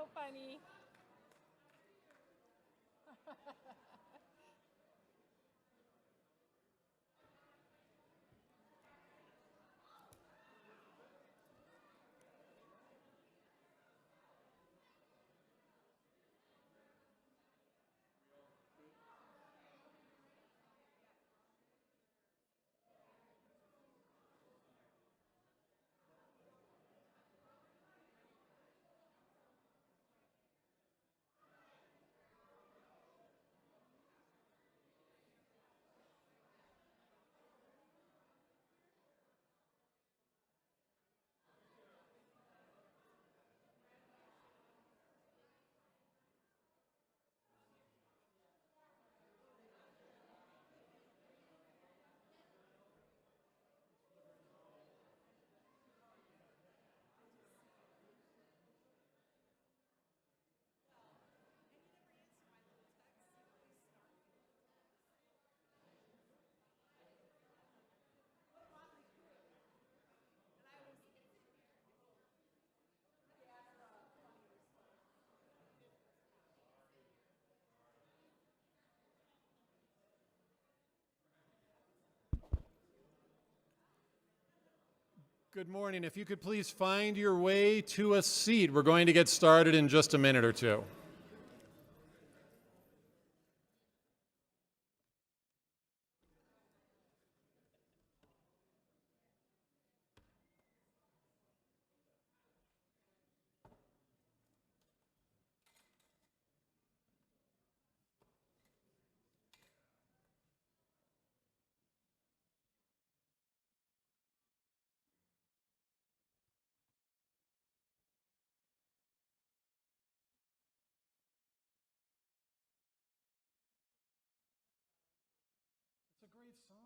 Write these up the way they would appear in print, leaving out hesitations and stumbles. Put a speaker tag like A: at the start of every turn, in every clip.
A: so funny.
B: Good morning. If you could please find your way to a seat. We're going to get started in just a minute or two. It's a great song.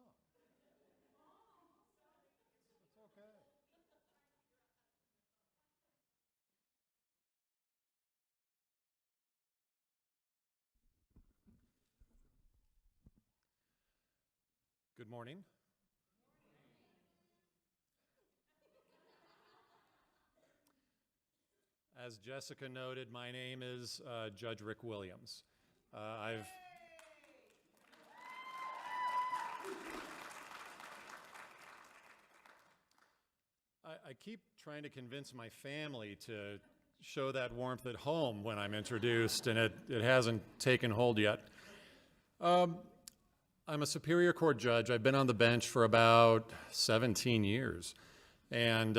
B: It's okay. Good morning. As Jessica noted, my name is Judge Rick Williams. I keep trying to convince my family to show that warmth at home when I'm introduced, and it hasn't taken hold yet. I'm a Superior Court judge. I've been on the bench for about 17 years, and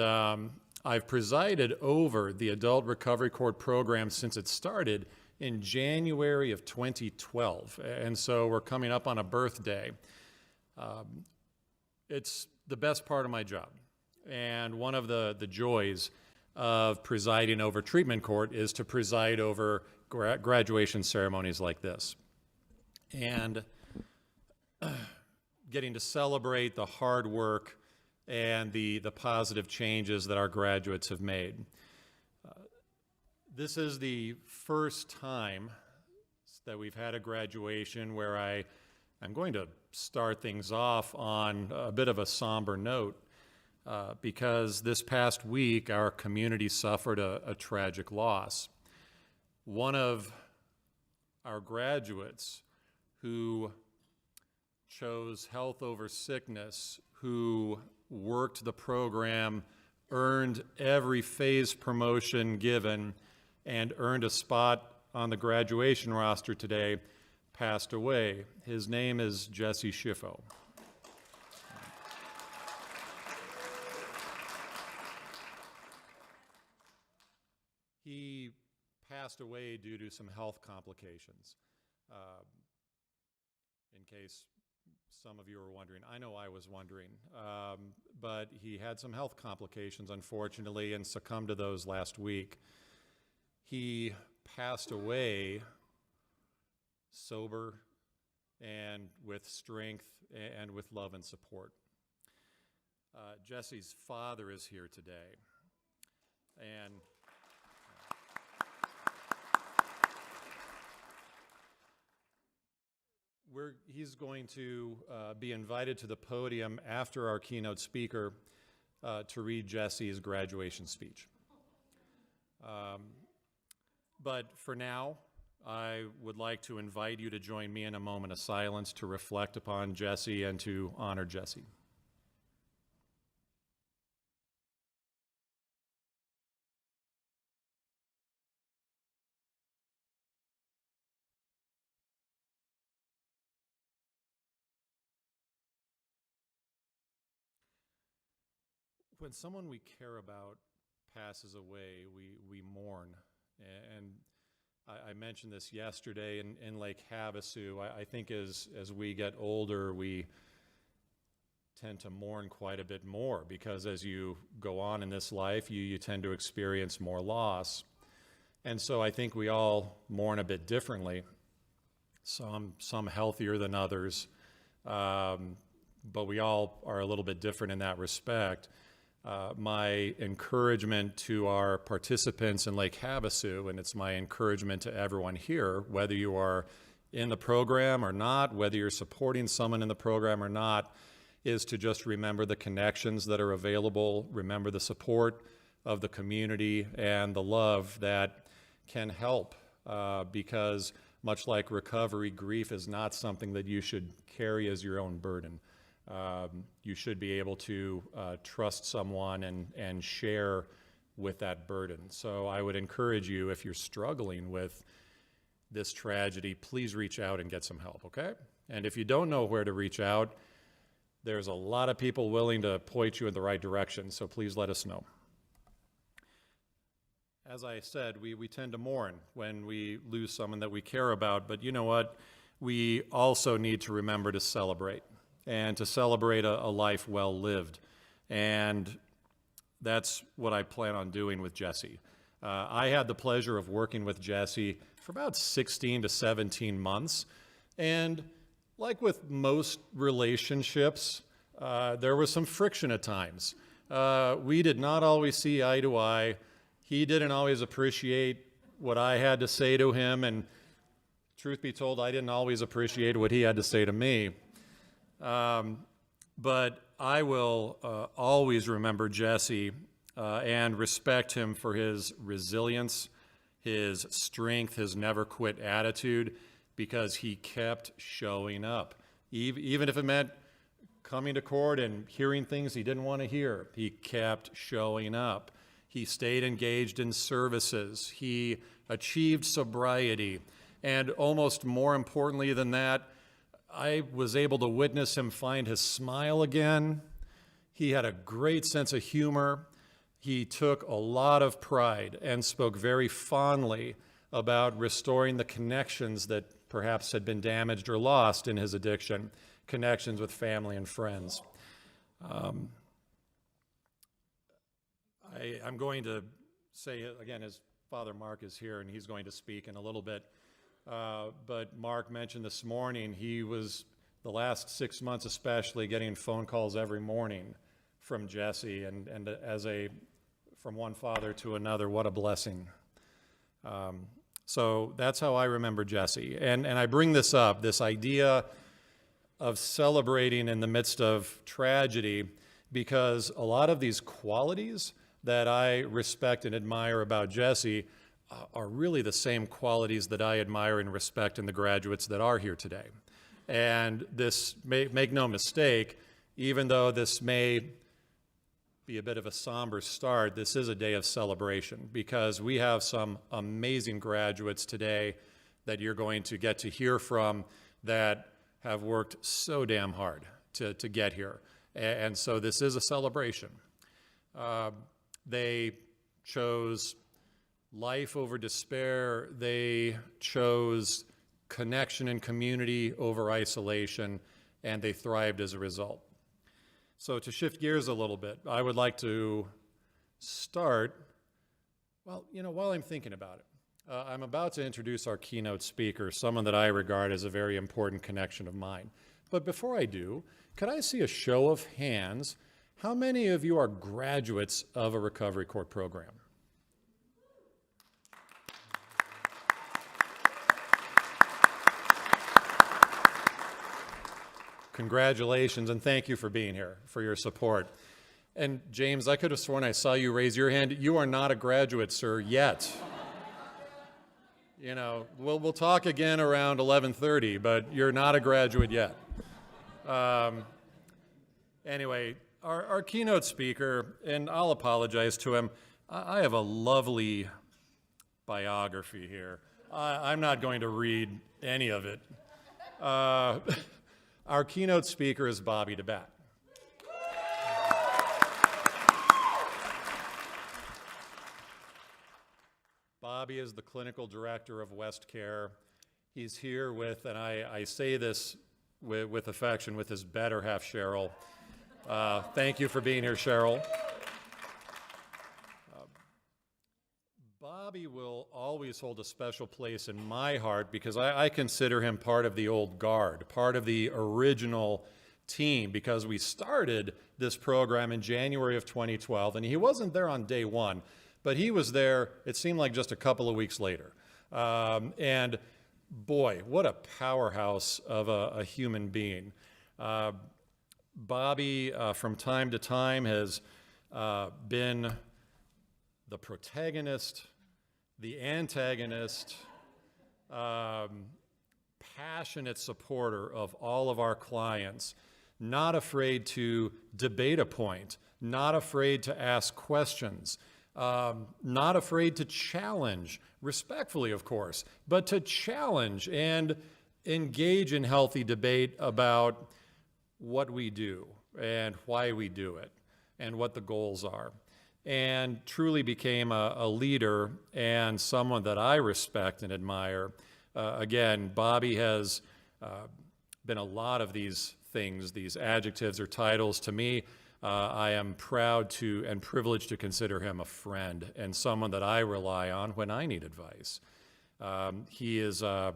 B: I've presided over the Adult Recovery Court program since it started in January of 2012, and so we're coming up on a birthday. It's the best part of my job. And one of the joys of presiding over treatment court is to preside over graduation ceremonies like this. And getting to celebrate the hard work and the positive changes that our graduates have made. This is the first time that we've had a graduation where I'm going to start things off on a bit of a somber note. Because this past week, our community suffered a tragic loss. One of our graduates who chose health over sickness, who worked the program, earned every phase promotion given, and earned a spot on the graduation roster today, passed away. His name is Jesse Schiffo. He passed away due to some health complications. In case some of you were wondering, I know I was wondering, but he had some health complications, unfortunately, and succumbed to those last week. He passed away sober and with strength and with love and support. Jesse's father is here today, and he's going to be invited to the podium after our keynote speaker to read Jesse's graduation speech. But for now, I would like to invite you to join me in a moment of silence to reflect upon Jesse and to honor Jesse. When someone we care about passes away, we mourn. And I mentioned this yesterday in Lake Havasu. I think as we get older, we tend to mourn quite a bit more because as you go on in this life, you tend to experience more loss. And so I think we all mourn a bit differently. Some healthier than others, but we all are a little bit different in that respect. My encouragement to our participants in Lake Havasu, and it's my encouragement to everyone here, whether you are in the program or not, whether you're supporting someone in the program or not, is to just remember the connections that are available, remember the support of the community and the love that can help, because much like recovery, grief is not something that you should carry as your own burden. You should be able to trust someone and share with that burden. So I would encourage you, if you're struggling with this tragedy, please reach out and get some help, okay? And if you don't know where to reach out, there's a lot of people willing to point you in the right direction, so please let us know. As I said, we tend to mourn when we lose someone that we care about, but you know what? We also need to remember to celebrate. And to celebrate a life well lived. And that's what I plan on doing with Jesse. I had the pleasure of working with Jesse for about 16 to 17 months. And like with most relationships, there was some friction at times. We did not always see eye to eye. He didn't always appreciate what I had to say to him. And truth be told, I didn't always appreciate what he had to say to me. But I will always remember Jesse and respect him for his resilience, his strength, his never quit attitude, because he kept showing up. Even if it meant coming to court and hearing things he didn't want to hear, he kept showing up. He stayed engaged in services. He achieved sobriety. And almost more importantly than that, I was able to witness him find his smile again. He had a great sense of humor. He took a lot of pride and spoke very fondly about restoring the connections that perhaps had been damaged or lost in his addiction, connections with family and friends. I'm going to say, again, as Father Mark is here and he's going to speak in a little bit, but Mark mentioned this morning he was, the last 6 months especially, getting phone calls every morning from Jesse, and from one father to another. What a blessing. So that's how I remember Jesse. And I bring this up, this idea of celebrating in the midst of tragedy, because a lot of these qualities that I respect and admire about Jesse are really the same qualities that I admire and respect in the graduates that are here today. And this, make no mistake, even though this may be a bit of a somber start, this is a day of celebration, because we have some amazing graduates today that you're going to get to hear from that have worked so damn hard to get here. And so this is a celebration. They chose life over despair. They chose connection and community over isolation, and they thrived as a result. So to shift gears a little bit, I would like to start, well, while I'm thinking about it, I'm about to introduce our keynote speaker, someone that I regard as a very important connection of mine. But before I do, could I see a show of hands? How many of you are graduates of a recovery court program? Congratulations, and thank you for being here, for your support. And James, I could have sworn I saw you raise your hand. You are not a graduate, sir, yet. You know, we'll talk again around 11:30, but you're not a graduate yet. Anyway, our keynote speaker, and I'll apologize to him, I have a lovely biography here. I'm not going to read any of it. Our keynote speaker is Bobby DeBatte. Bobby is the clinical director of WestCare. He's here with, and I say this with affection, with his better half, Cheryl. Thank you for being here, Cheryl. Bobby will always hold a special place in my heart because I consider him part of the old guard, part of the original team, because we started this program in January of 2012, and he wasn't there on day one, but he was there, it seemed like just a couple of weeks later. And boy, what a powerhouse of a human being. Bobby, from time to time, has been the protagonist, the antagonist, passionate supporter of all of our clients, not afraid to debate a point, not afraid to ask questions, not afraid to challenge, respectfully, of course, but to challenge and engage in healthy debate about what we do and why we do it and what the goals are. And truly became a leader and someone that I respect and admire. Again, Bobby has been a lot of these things, these adjectives or titles to me. I am proud to and privileged to consider him a friend and someone that I rely on when I need advice. He is a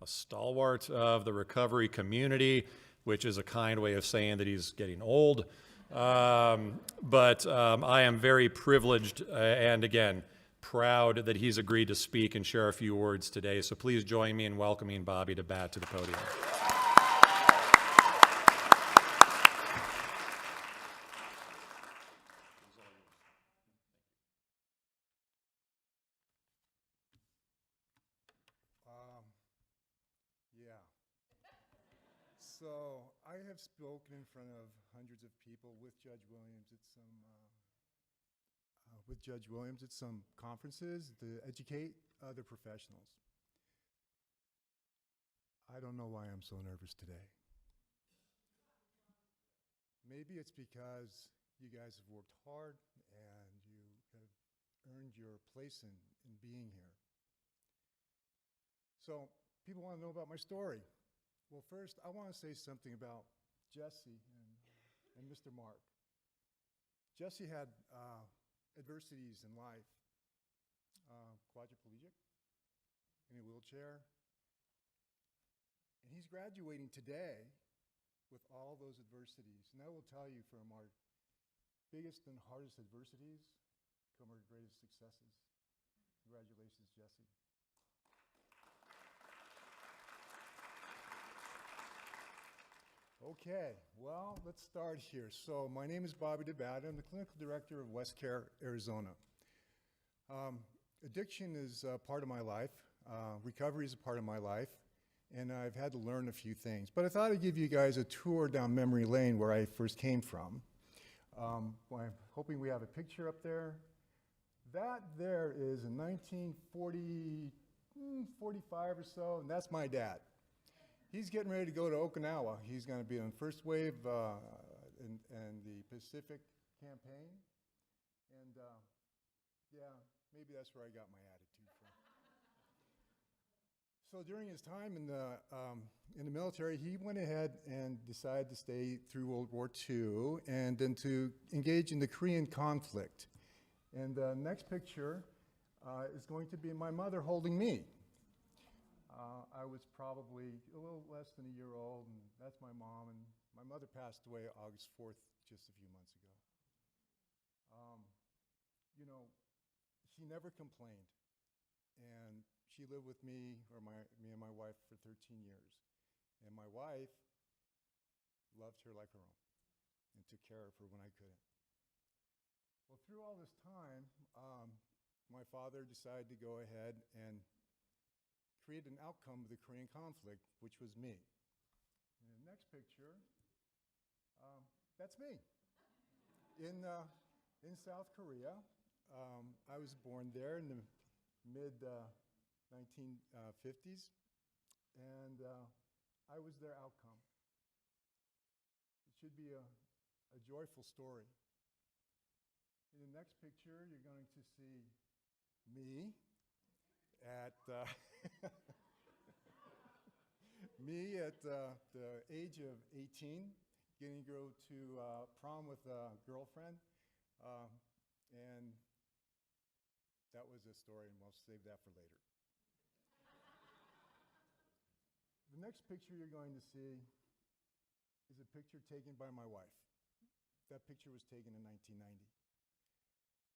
B: stalwart of the recovery community, which is a kind way of saying that he's getting old. But I am very privileged and, again, proud that he's agreed to speak and share a few words today. So please join me in welcoming Bobby DeBatte to the podium.
A: Yeah. So I have spoken in front of hundreds of people with Judge Williams at some conferences to educate other professionals. I don't know why I'm so nervous today. Maybe it's because you guys have worked hard and you have earned your place in being here. So people want to know about my story. Well, first, I want to say something about Jesse and Mr. Mark. Jesse had adversities in life, quadriplegic, in a wheelchair, and he's graduating today with all those adversities. And I will tell you, from our biggest and hardest adversities come our greatest successes. Congratulations, Jesse. Okay, well, let's start here. So my name is Bobby DeBatte. I'm the clinical director of WestCare, Arizona. Addiction is part of my life. Recovery is a part of my life. And I've had to learn a few things. But I thought I'd give you guys a tour down memory lane where I first came from. I'm hoping we have a picture up there. That there is in 1945 or so, and that's my dad. He's getting ready to go to Okinawa. He's going to be on first wave in the Pacific campaign. And yeah, maybe that's where I got my attitude from. So during his time in the military, he went ahead and decided to stay through World War II and then to engage in the Korean conflict. And the next picture is going to be my mother holding me. I was probably a little less than a year old, and that's my mom. And my mother passed away August 4th, just a few months ago. You know, she never complained, and she lived with me and my wife for 13 years. And my wife loved her like her own and took care of her when I couldn't. Well, through all this time, my father decided to go ahead and create an outcome of the Korean conflict, which was me. In the next picture, that's me. In South Korea, I was born there in the mid 1950s, and I was their outcome. It should be a joyful story. In the next picture, you're going to see me at me at the age of 18, getting to go to prom with a girlfriend, and that was a story, and we'll save that for later. The next picture you're going to see is a picture taken by my wife. That picture was taken in 1990.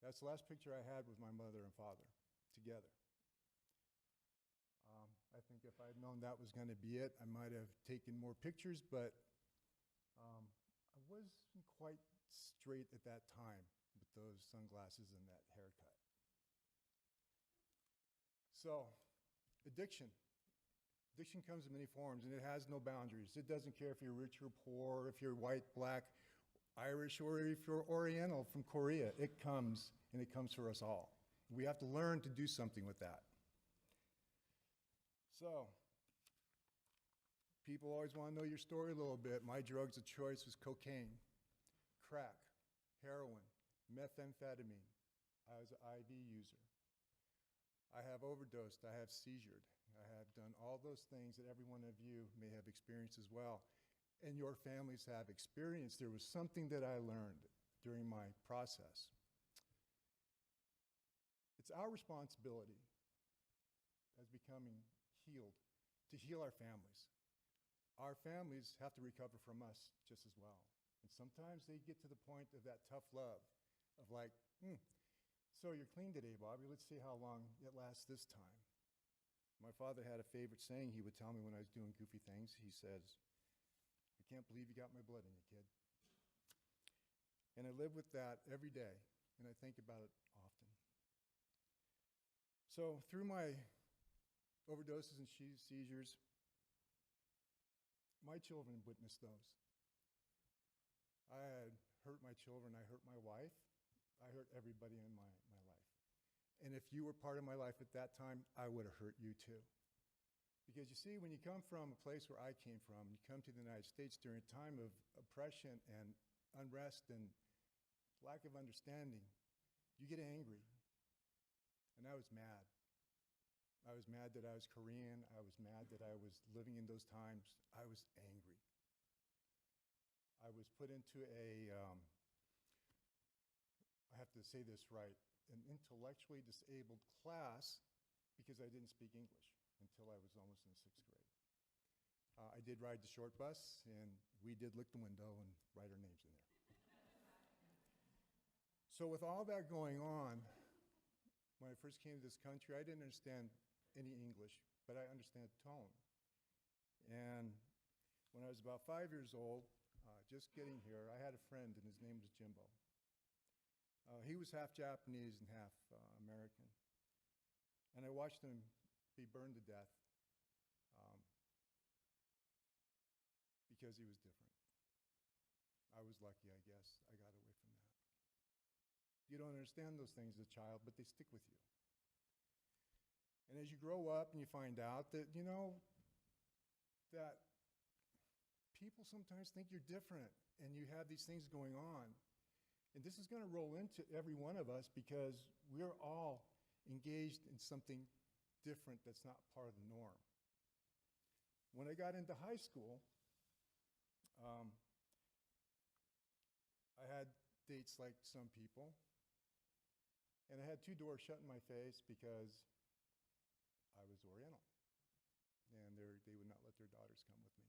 A: That's the last picture I had with my mother and father together. I think if I'd known that was going to be it, I might have taken more pictures, but I wasn't quite straight at that time with those sunglasses and that haircut. So, addiction. Addiction comes in many forms, and it has no boundaries. It doesn't care if you're rich or poor, if you're white, black, Irish, or if you're Oriental from Korea. It comes, and it comes for us all. We have to learn to do something with that. So, people always want to know your story a little bit. My drugs of choice was cocaine, crack, heroin, methamphetamine. I was an IV user. I have overdosed, I have seizured. I have done all those things that every one of you may have experienced as well, and your families have experienced. There was something that I learned during my process. It's our responsibility as becoming healed to heal our families. Our families have to recover from us just as well. And sometimes they get to the point of that tough love of like, so you're clean today, Bobby. Let's see how long it lasts this time. My father had a favorite saying he would tell me when I was doing goofy things. He says, I can't believe you got my blood in you, kid. And I live with that every day, and I think about it often. So through my overdoses and seizures, my children witnessed those. I had hurt my children, I hurt my wife, I hurt everybody in my life. And if you were part of my life at that time, I would have hurt you too. Because you see, when you come from a place where I came from, you come to the United States during a time of oppression and unrest and lack of understanding, you get angry. And I was mad. I was mad that I was Korean. I was mad that I was living in those times. I was angry. I was put into I have to say this right, an intellectually disabled class because I didn't speak English until I was almost in 6th grade. I did ride the short bus, and we did lick the window and write our names in there. So with all that going on, when I first came to this country, I didn't understand any English, but I understand tone. And when I was about 5 years old, just getting here, I had a friend, and his name was Jimbo. He was half Japanese and half American. And I watched him be burned to death because he was different. I was lucky, I guess. I got away from that. You don't understand those things as a child, but they stick with you. And as you grow up and you find out that, you know, that people sometimes think you're different and you have these things going on. And this is going to roll into every one of us because we're all engaged in something different that's not part of the norm. When I got into high school, I had dates like some people, and I had 2 doors shut in my face because I was Oriental, and they would not let their daughters come with me.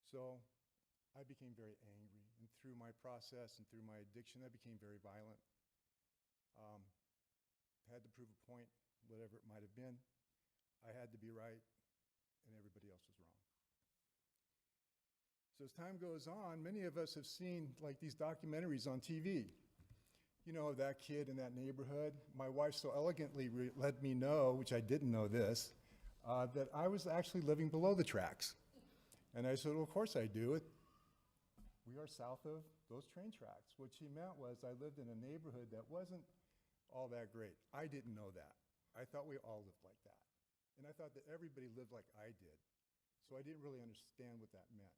A: So I became very angry, and through my process and through my addiction, I became very violent. Had to prove a point, whatever it might have been. I had to be right, and everybody else was wrong. So as time goes on, many of us have seen like these documentaries on TV. you know, that kid in that neighborhood. My wife so elegantly let me know, which I didn't know this, that I was actually living below the tracks. And I said, well, of course I do. We are south of those train tracks. What she meant was I lived in a neighborhood that wasn't all that great. I didn't know that. I thought we all lived like that. And I thought that everybody lived like I did. So I didn't really understand what that meant.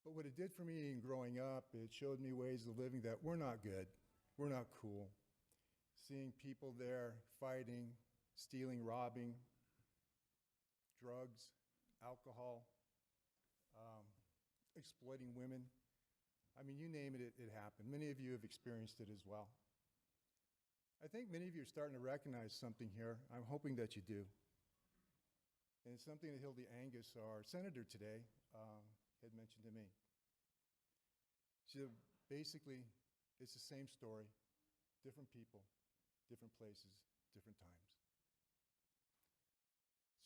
A: But what it did for me in growing up, it showed me ways of living that were not good, were not cool. Seeing people there fighting, stealing, robbing, drugs, alcohol, exploiting women. I mean, you name it, it happened. Many of you have experienced it as well. I think many of you are starting to recognize something here. I'm hoping that you do. And it's something that Hildy Angus, our senator today, had mentioned to me. She said, basically, it's the same story, different people, different places, different times.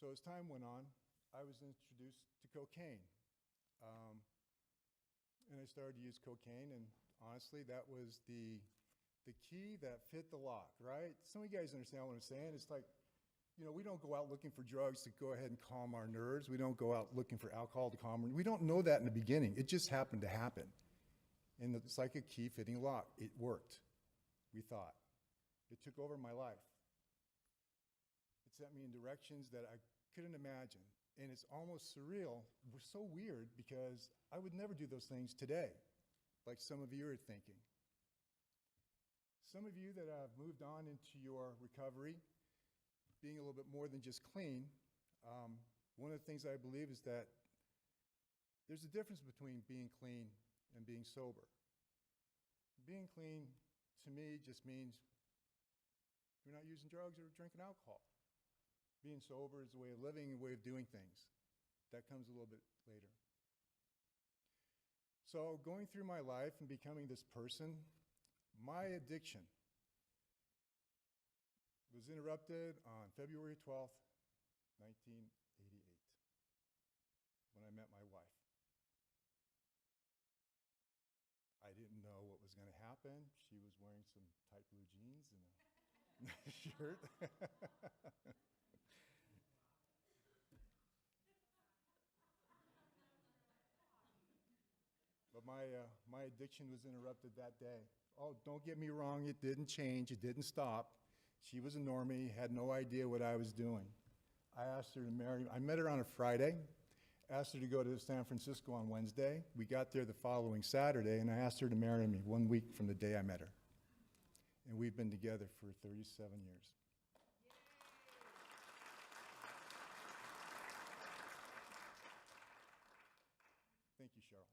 A: So as time went on, I was introduced to cocaine. And I started to use cocaine, and honestly, that was the key that fit the lock, right? Some of you guys understand what I'm saying. It's like, you know, we don't go out looking for drugs to go ahead and calm our nerves. We don't go out looking for alcohol to calm our, we don't know that in the beginning. It just happened to happen. And it's like a key fitting lock. It worked, we thought. It took over my life. It sent me in directions that I couldn't imagine. And it's almost surreal. We're so weird because I would never do those things today, like some of you are thinking. Some of you that have moved on into your recovery, being a little bit more than just clean, one of the things I believe is that there's a difference between being clean and being sober. Being clean, to me, just means you're not using drugs or drinking alcohol. Being sober is a way of living, a way of doing things. That comes a little bit later. So going through my life and becoming this person, my addiction was interrupted on February 12th, 1988, when I met my wife. I didn't know what was going to happen. She was wearing some tight blue jeans and a shirt. But my addiction was interrupted that day. Oh, don't get me wrong, it didn't change, it didn't stop. She was a normie, had no idea what I was doing. I asked her to marry me. I met her on a Friday, asked her to go to San Francisco on Wednesday. We got there the following Saturday, and I asked her to marry me 1 week from the day I met her. And we've been together for 37 years. Thank you, Cheryl.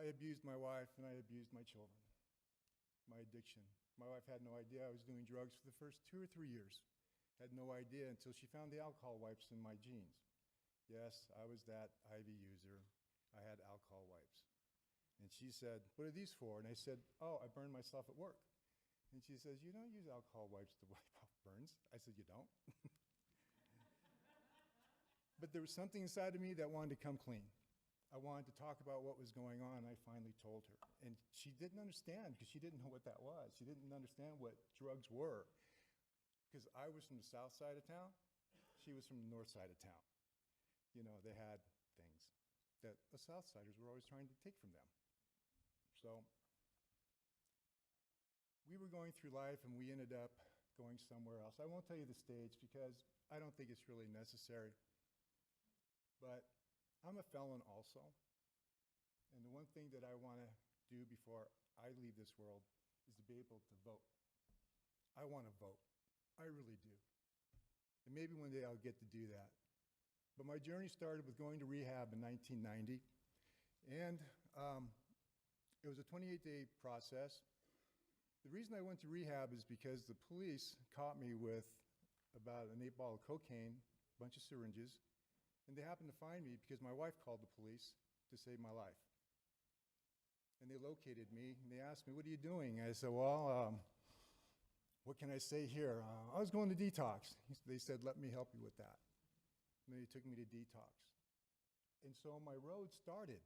A: I abused my wife and I abused my children, my addiction. My wife had no idea I was doing drugs for the first 2 or 3 years. Had no idea until she found the alcohol wipes in my jeans. Yes, I was that IV user. I had alcohol wipes. And she said, what are these for? And I said, oh, I burned myself at work. And she says, you don't use alcohol wipes to wipe off burns. I said, you don't? But there was something inside of me that wanted to come clean. I wanted to talk about what was going on, and I finally told her. And she didn't understand because she didn't know what that was. She didn't understand what drugs were. Because I was from the south side of town, she was from the north side of town. You know, they had things that the south siders were always trying to take from them. So we were going through life, and we ended up going somewhere else. I won't tell you the stage because I don't think it's really necessary. But I'm a felon also, and the one thing that I want to do before I leave this world is to be able to vote. I want to vote. I really do. And maybe one day I'll get to do that. But my journey started with going to rehab in 1990, and it was a 28-day process. The reason I went to rehab is because the police caught me with about an 8-ball of cocaine, a bunch of syringes, and they happened to find me because my wife called the police to save my life. And they located me, and they asked me, what are you doing? I said, well, what can I say here? I was going to detox. They said, let me help you with that. And they took me to detox. And so my road started.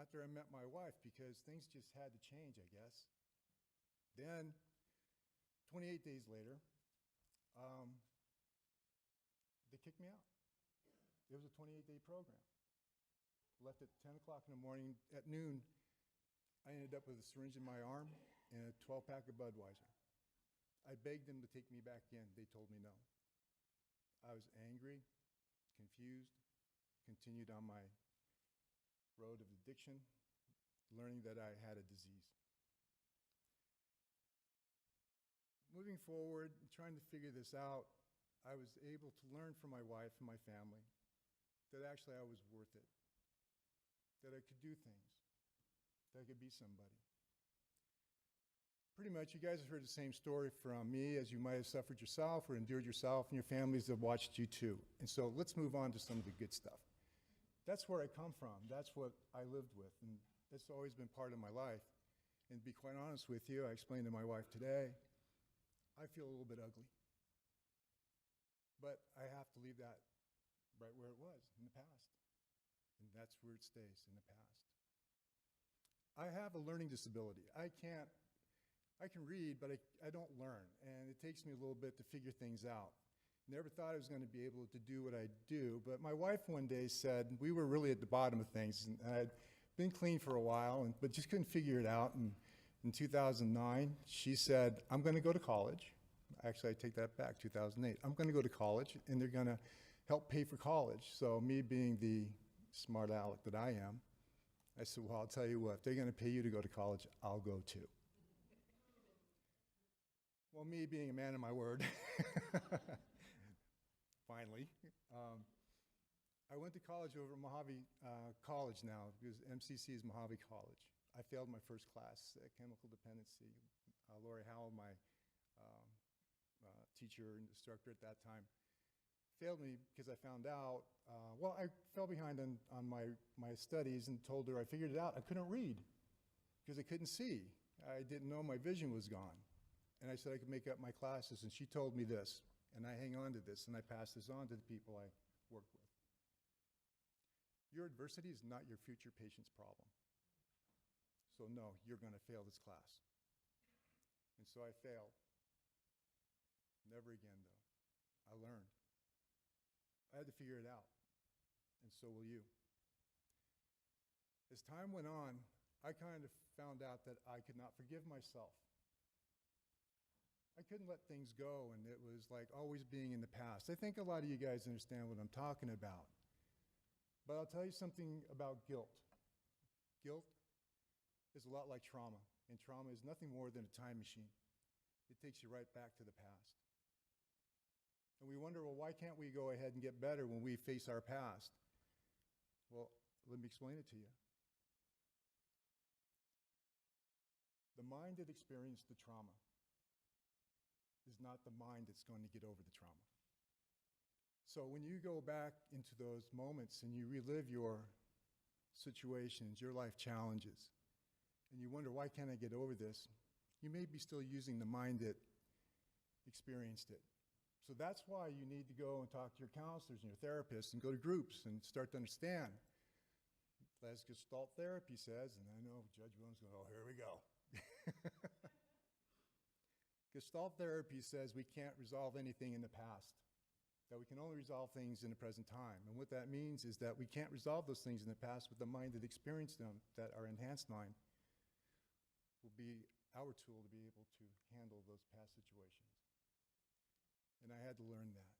A: after I met my wife, because things just had to change, I guess. Then, 28 days later, they kicked me out. It was a 28-day program. Left at 10 o'clock in the morning. At noon, I ended up with a syringe in my arm and a 12-pack of Budweiser. I begged them to take me back in. They told me no. I was angry, confused, continued on my road of addiction, learning that I had a disease. Moving forward, trying to figure this out, I was able to learn from my wife and my family that actually I was worth it, that I could do things, that I could be somebody. Pretty much, you guys have heard the same story from me, as you might have suffered yourself or endured yourself, and your families have watched you too. And so let's move on to some of the good stuff. That's where I come from. That's what I lived with, and that's always been part of my life. And to be quite honest with you, I explained to my wife today, I feel a little bit ugly. But I have to leave that right where it was, in the past. And that's where it stays, in the past. I have a learning disability. I can read, but I don't learn. And it takes me a little bit to figure things out. Never thought I was going to be able to do what I do. But my wife one day said, we were really at the bottom of things. And I had been clean for a while, but just couldn't figure it out. And in 2009, she said, I'm going to go to college. Actually, I take that back, 2008. I'm going to go to college, and they're going to help pay for college. So me being the smart aleck that I am, I said, well, I'll tell you what, if they're going to pay you to go to college, I'll go too. Well, me being a man of my word, finally, I went to college over at Mojave College now, because MCC is Mojave College. I failed my first class, chemical dependency. Lori Howell, my teacher and instructor at that time, failed me because I found out, well, I fell behind on my studies and told her I figured it out. I couldn't read because I couldn't see. I didn't know my vision was gone. And I said I could make up my classes, and she told me this, and I hang on to this, and I pass this on to the people I work with. Your adversity is not your future patient's problem. So no, you're going to fail this class. And so I failed. Never again, though. I learned. I had to figure it out, and so will you. As time went on, I kind of found out that I could not forgive myself. I couldn't let things go, and it was like always being in the past. I think a lot of you guys understand what I'm talking about. But I'll tell you something about guilt. Guilt is a lot like trauma, and trauma is nothing more than a time machine. It takes you right back to the past. And we wonder, well, why can't we go ahead and get better when we face our past? Well, let me explain it to you. The mind that experienced the trauma is not the mind that's going to get over the trauma. So when you go back into those moments and you relive your situations, your life challenges, and you wonder, why can't I get over this? You may be still using the mind that experienced it. So that's why you need to go and talk to your counselors and your therapists and go to groups and start to understand. As Gestalt therapy says, and I know Judge Williams is going, oh, here we go. Gestalt therapy says we can't resolve anything in the past, that we can only resolve things in the present time. And what that means is that we can't resolve those things in the past with the mind that experienced them, that our enhanced mind will be our tool to be able to handle those past situations. And I had to learn that.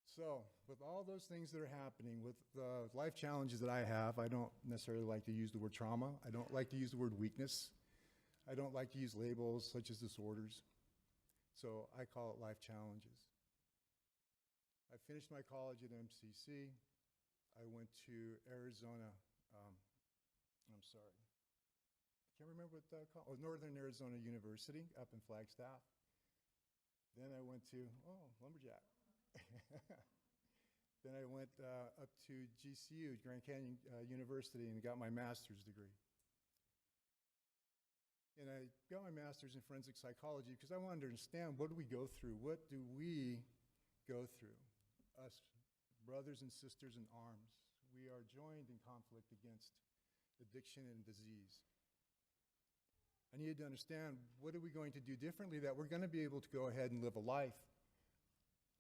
A: So, with all those things that are happening, with the life challenges that I have, I don't necessarily like to use the word trauma. I don't like to use the word weakness. I don't like to use labels such as disorders. So I call it life challenges. I finished my college at MCC. I went to Arizona, I can't remember what that called, Northern Arizona University up in Flagstaff. Then I went to, Lumberjack. Then I went up to GCU, Grand Canyon University, and got my master's degree. And I got my master's in forensic psychology because I wanted to understand, what do we go through? What do we go through? Us brothers and sisters in arms. we are joined in conflict against addiction and disease. I need to understand, what are we going to do differently that we're going to be able to go ahead and live a life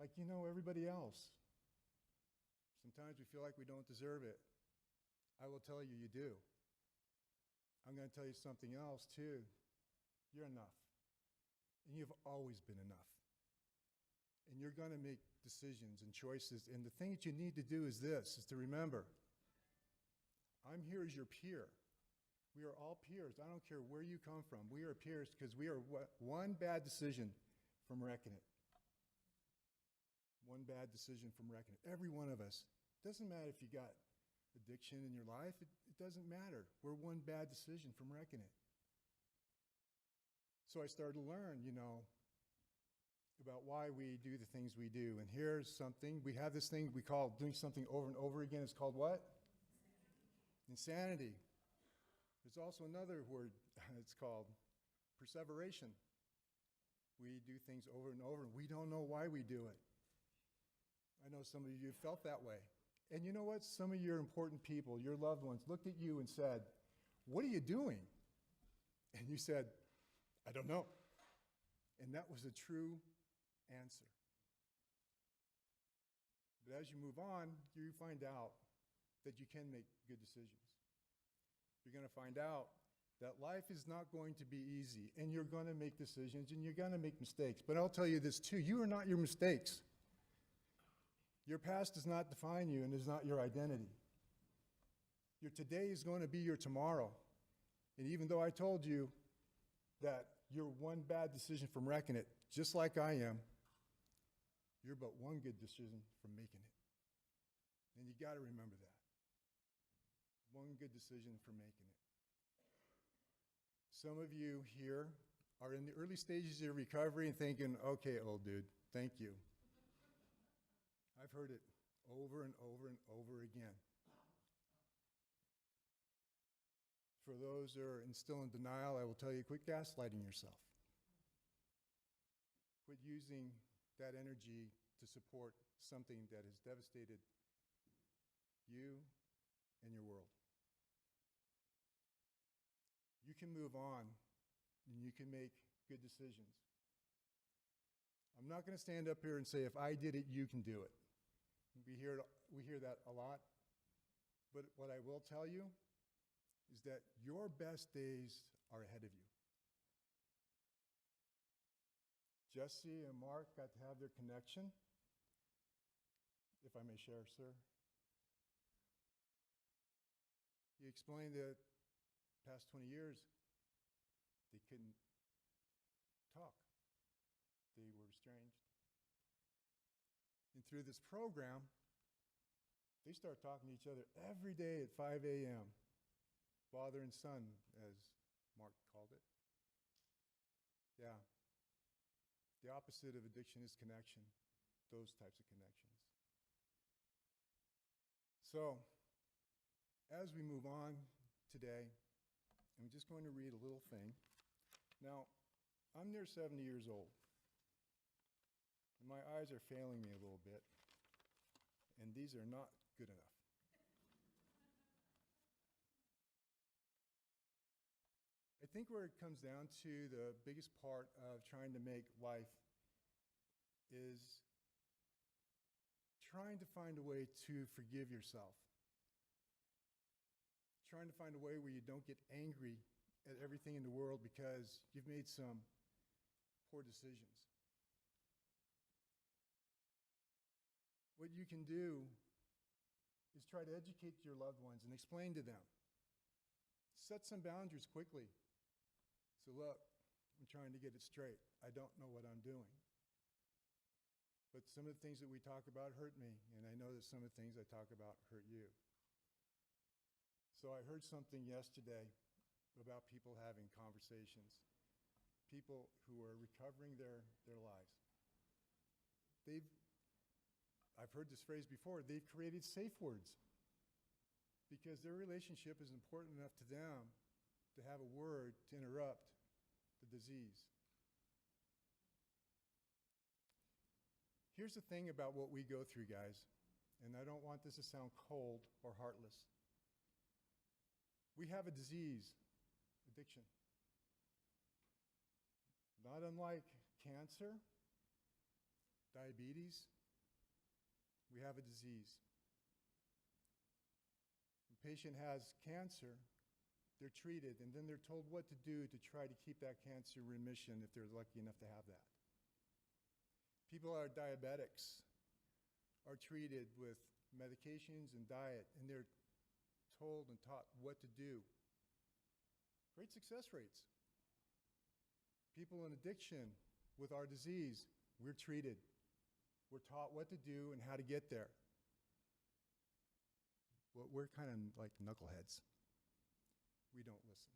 A: like everybody else? Sometimes we feel like we don't deserve it. I will tell you, you do. I'm going to tell you something else too. You're enough. And you've always been enough. And you're going to make decisions and choices. And the thing that you need to do is this, is to remember, I'm here as your peer. We are all peers. I don't care where you come from. We are peers because we are one bad decision from wrecking it. One bad decision from wrecking it. Every one of us. Doesn't matter if you got addiction in your life. It doesn't matter. We're one bad decision from wrecking it. So I started to learn, about why we do the things we do. And here's something. We have this thing we call doing something over and over again. It's called what? Insanity. There's also another word. It's called perseveration. We do things over and over, and we don't know why we do it. I know some of you felt that way. And you know what? Some of your important people, your loved ones, looked at you and said, "What are you doing?" And you said, "I don't know." And that was a true answer. But as you move on, you find out that you can make good decisions. You're going to find out that life is not going to be easy, and you're going to make decisions, and you're going to make mistakes. But I'll tell you this too, you are not your mistakes. Your past does not define you and is not your identity. Your today is going to be your tomorrow. And even though I told you that you're one bad decision from wrecking it, just like I am, you're but one good decision from making it. And you got to remember that. One good decision from making it. Some of you here are in the early stages of recovery and thinking, "Okay, old dude, thank you." I've heard it over and over and over again. For those who are still in denial, I will tell you, quit gaslighting yourself. Quit using that energy to support something that has devastated you and your world. You can move on, and you can make good decisions. I'm not going to stand up here and say, if I did it, you can do it. We hear that a lot. But what I will tell you is that your best days are ahead of you. Jesse and Mark got to have their connection. If I may share, sir. He explained that past 20 years, they couldn't talk. They were estranged. And through this program, they start talking to each other every day at 5 a.m. Father and son, as Mark called it. Yeah. The opposite of addiction is connection, those types of connections. So, as we move on today, I'm just going to read a little thing. Now, I'm near 70 years old, and my eyes are failing me a little bit, and these are not good enough. I think where it comes down to the biggest part of trying to make life is trying to find a way to forgive yourself. Trying to find a way where you don't get angry at everything in the world because you've made some poor decisions. What you can do is try to educate your loved ones and explain to them. Set some boundaries quickly. So look, I'm trying to get it straight. I don't know what I'm doing. But some of the things that we talk about hurt me, and I know that some of the things I talk about hurt you. So I heard something yesterday about people having conversations, people who are recovering their lives. I've heard this phrase before, they've created safe words because their relationship is important enough to them to have a word to interrupt the disease. Here's the thing about what we go through, guys. and I don't want this to sound cold or heartless. We have a disease, addiction. Not unlike cancer, diabetes, we have a disease. The patient has cancer, they're treated, and then they're told what to do to try to keep that cancer in remission if they're lucky enough to have that. People who are diabetics are treated with medications and diet, and they're told and taught what to do. Great success rates. People in addiction with our disease, we're treated. We're taught what to do and how to get there. Well, we're kind of like knuckleheads. We don't listen.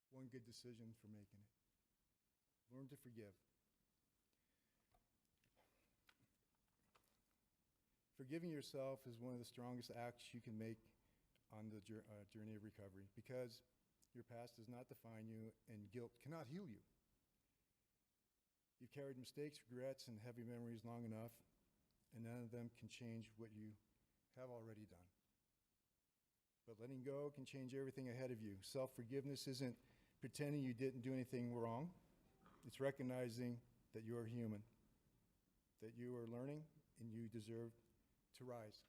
A: One good decision for making it. Learn to forgive. Forgiving yourself is one of the strongest acts you can make on the journey of recovery, because your past does not define you and guilt cannot heal you. You've carried mistakes, regrets, and heavy memories long enough, and none of them can change what you have already done. But letting go can change everything ahead of you. Self-forgiveness isn't pretending you didn't do anything wrong. It's recognizing that you are human, that you are learning, and you deserve to rise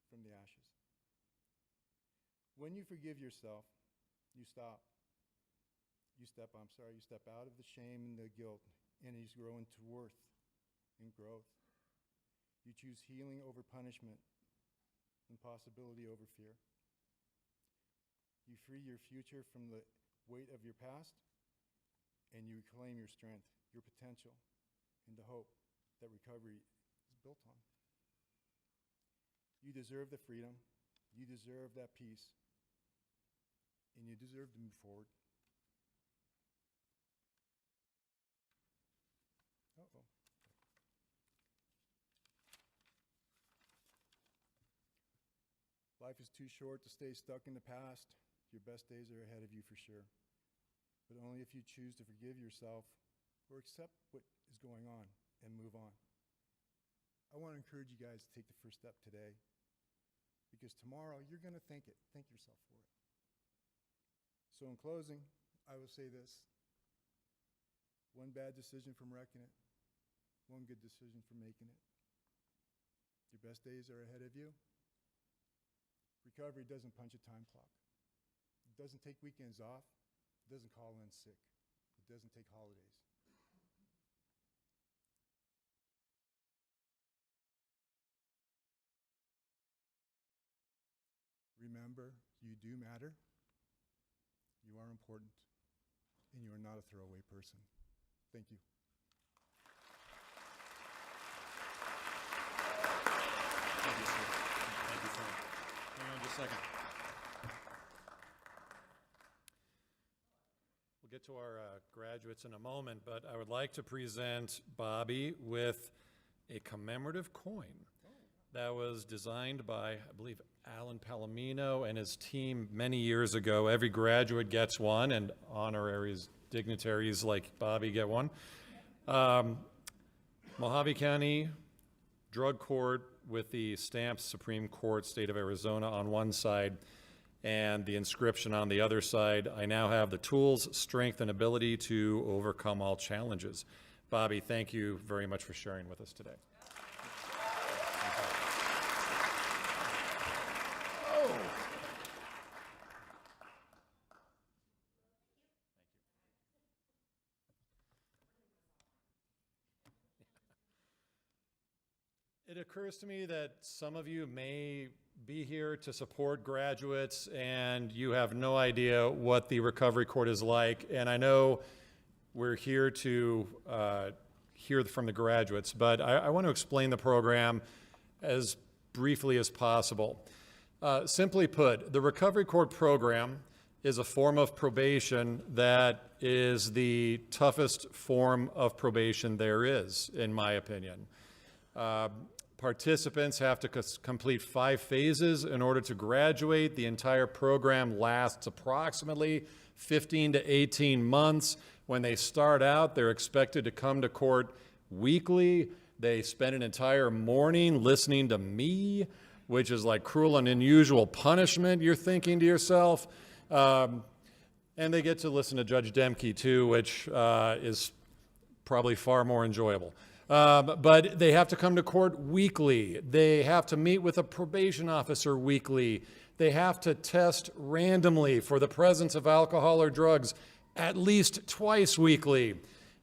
A: from the ashes. When you forgive yourself, you step out of the shame and the guilt, and you grow into worth and growth. You choose healing over punishment and possibility over fear. You free your future from the weight of your past, and you reclaim your strength, your potential, and the hope that recovery is built on. You deserve the freedom, you deserve that peace, and you deserve to move forward. Uh-oh. Life is too short to stay stuck in the past. Your best days are ahead of you for sure. But only if you choose to forgive yourself or accept what is going on and move on. I want to encourage you guys to take the first step today, because tomorrow you're going to thank yourself for it. So in closing, I will say this: one bad decision from wrecking it, one good decision from making it. Your best days are ahead of you. Recovery doesn't punch a time clock. It doesn't take weekends off. It doesn't call in sick. It doesn't take holidays. Remember, you do matter. You are important. And you are not a throwaway person. Thank you.
B: Thank you, sir. Thank you, sir. Hang on just a second. We'll get to our graduates in a moment, but I would like to present Bobby with a commemorative coin that was designed by, I believe, Alan Palomino and his team many years ago. Every graduate gets one, and honoraries, dignitaries like Bobby get one. Mojave County Drug Court with the stamped Supreme Court, State of Arizona on one side, and the inscription on the other side. I now have the tools, strength, and ability to overcome all challenges. Bobby, thank you very much for sharing with us today. It occurs to me that some of you may be here to support graduates and you have no idea what the Recovery Court is like. And I know we're here to hear from the graduates, but I want to explain the program as briefly as possible. Simply put, the Recovery Court program is a form of probation that is the toughest form of probation there is, in my opinion. Participants have to complete 5 phases in order to graduate. The entire program lasts approximately 15 to 18 months. When they start out, they're expected to come to court weekly. They spend an entire morning listening to me, which is like cruel and unusual punishment, you're thinking to yourself. And they get to listen to Judge Demke too, which is probably far more enjoyable. But they have to come to court weekly. They have to meet with a probation officer weekly. They have to test randomly for the presence of alcohol or drugs at least twice weekly.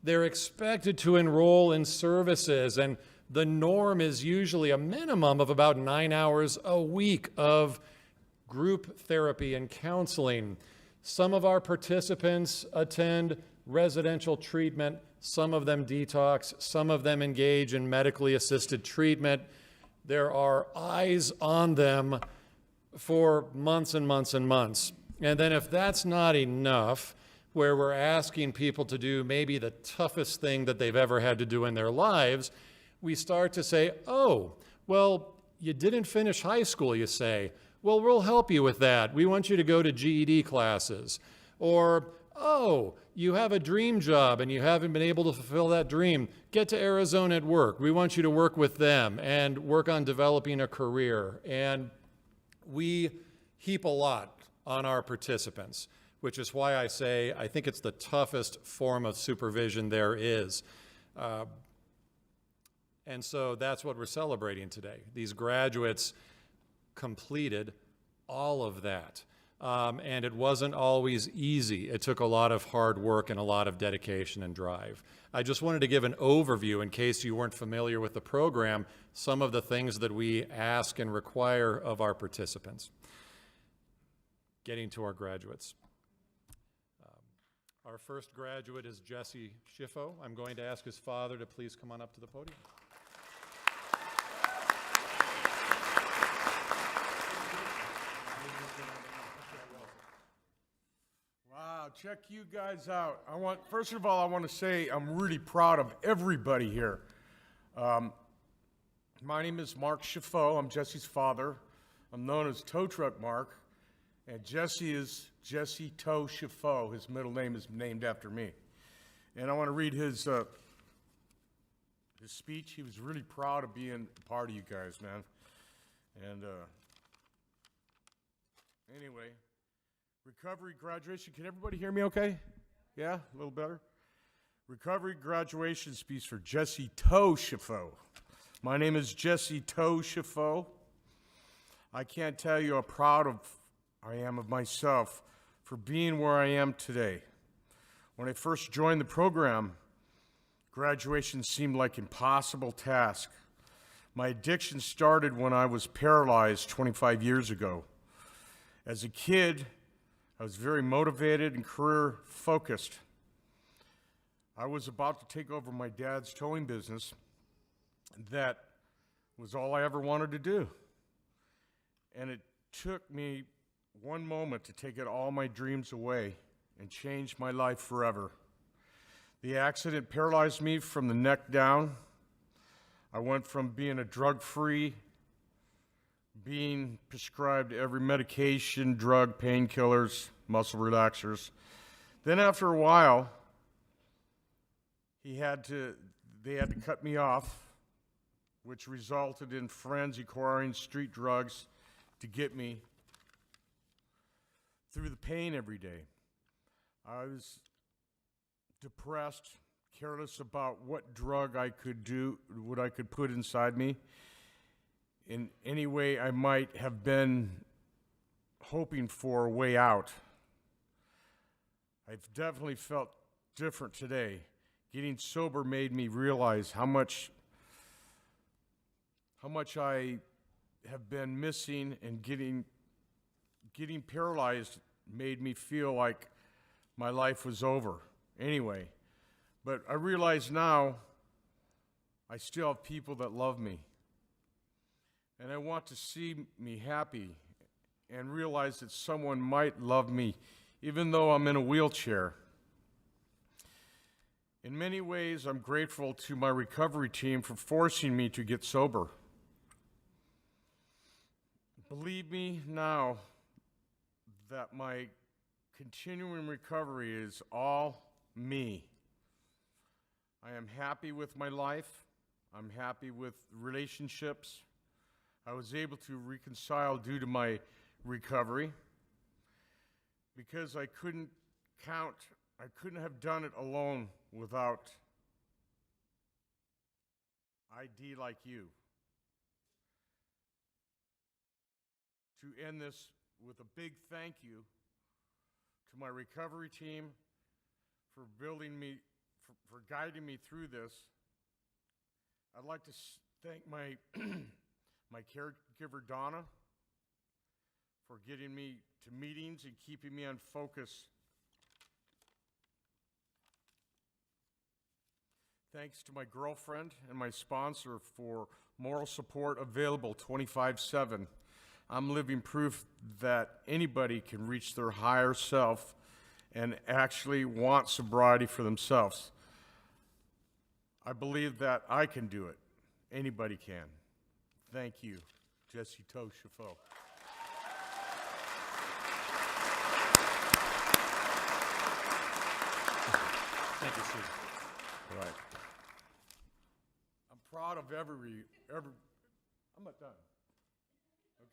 B: They're expected to enroll in services, and the norm is usually a minimum of about 9 hours a week of group therapy and counseling. Some of our participants attend residential treatment, some of them detox, some of them engage in medically assisted treatment. There are eyes on them for months and months and months. And then if that's not enough, where we're asking people to do maybe the toughest thing that they've ever had to do in their lives, we start to say, oh, well, you didn't finish high school, you say. Well, we'll help you with that. We want you to go to GED classes. Or, oh, you have a dream job and you haven't been able to fulfill that dream. Get to Arizona at Work. We want you to work with them and work on developing a career. And we heap a lot on our participants, which is why I say I think it's the toughest form of supervision there is. And so that's what we're celebrating today. These graduates completed all of that. And it wasn't always easy. It took a lot of hard work and a lot of dedication and drive. I just wanted to give an overview in case you weren't familiar with the program, some of the things that we ask and require of our participants. Getting to our graduates. Our first graduate is Jesse Schiffo. I'm going to ask his father to please come on up to the podium.
C: Wow, check you guys out. First of all, I want to say I'm really proud of everybody here. My name is Mark Schiffo. I'm Jesse's father. I'm known as Tow Truck Mark. And Jesse is Jesse Tow Schiffo. His middle name is named after me. And I want to read his speech. He was really proud of being a part of you guys, man. And anyway, recovery graduation. Can everybody hear me okay? Yeah, a little better? Recovery graduation speech for Jesse Tow Schiffo. My name is Jesse Tow Schiffo. I can't tell you how proud I am of myself for being where I am today. When I first joined the program, graduation seemed like an impossible task. My addiction started when I was paralyzed 25 years ago. As a kid, I was very motivated and career focused. I was about to take over my dad's towing business. That was all I ever wanted to do. And it took me one moment to take all my dreams away and change my life forever. The accident paralyzed me from the neck down. I went from being a drug-free, being prescribed every medication, drug, painkillers, muscle relaxers. Then after a while, they had to cut me off, which resulted in friends acquiring street drugs to get me through the pain every day. I was depressed, careless about what drug I could do, what I could put inside me. In any way I might have been hoping for a way out. I've definitely felt different today. Getting sober made me realize how much I have been missing, and getting paralyzed made me feel like my life was over anyway. But I realize now I still have people that love me. And I want to see me happy and realize that someone might love me even though I'm in a wheelchair. In many ways, I'm grateful to my recovery team for forcing me to get sober. Believe me now that my continuing recovery is all me. I am happy with my life. I'm happy with relationships I was able to reconcile due to my recovery, because I couldn't have done it alone without ID like you. To end this with a big thank you to my recovery team for for guiding me through this. I'd like to thank my my caregiver, Donna, for getting me to meetings and keeping me on focus. Thanks to my girlfriend and my sponsor for moral support available 24/7. I'm living proof that anybody can reach their higher self and actually want sobriety for themselves. I believe that I can do it. Anybody can. Thank you, Jesse Toshifo.
B: Thank you, Susan.
C: All right. I'm proud of every, I'm not done.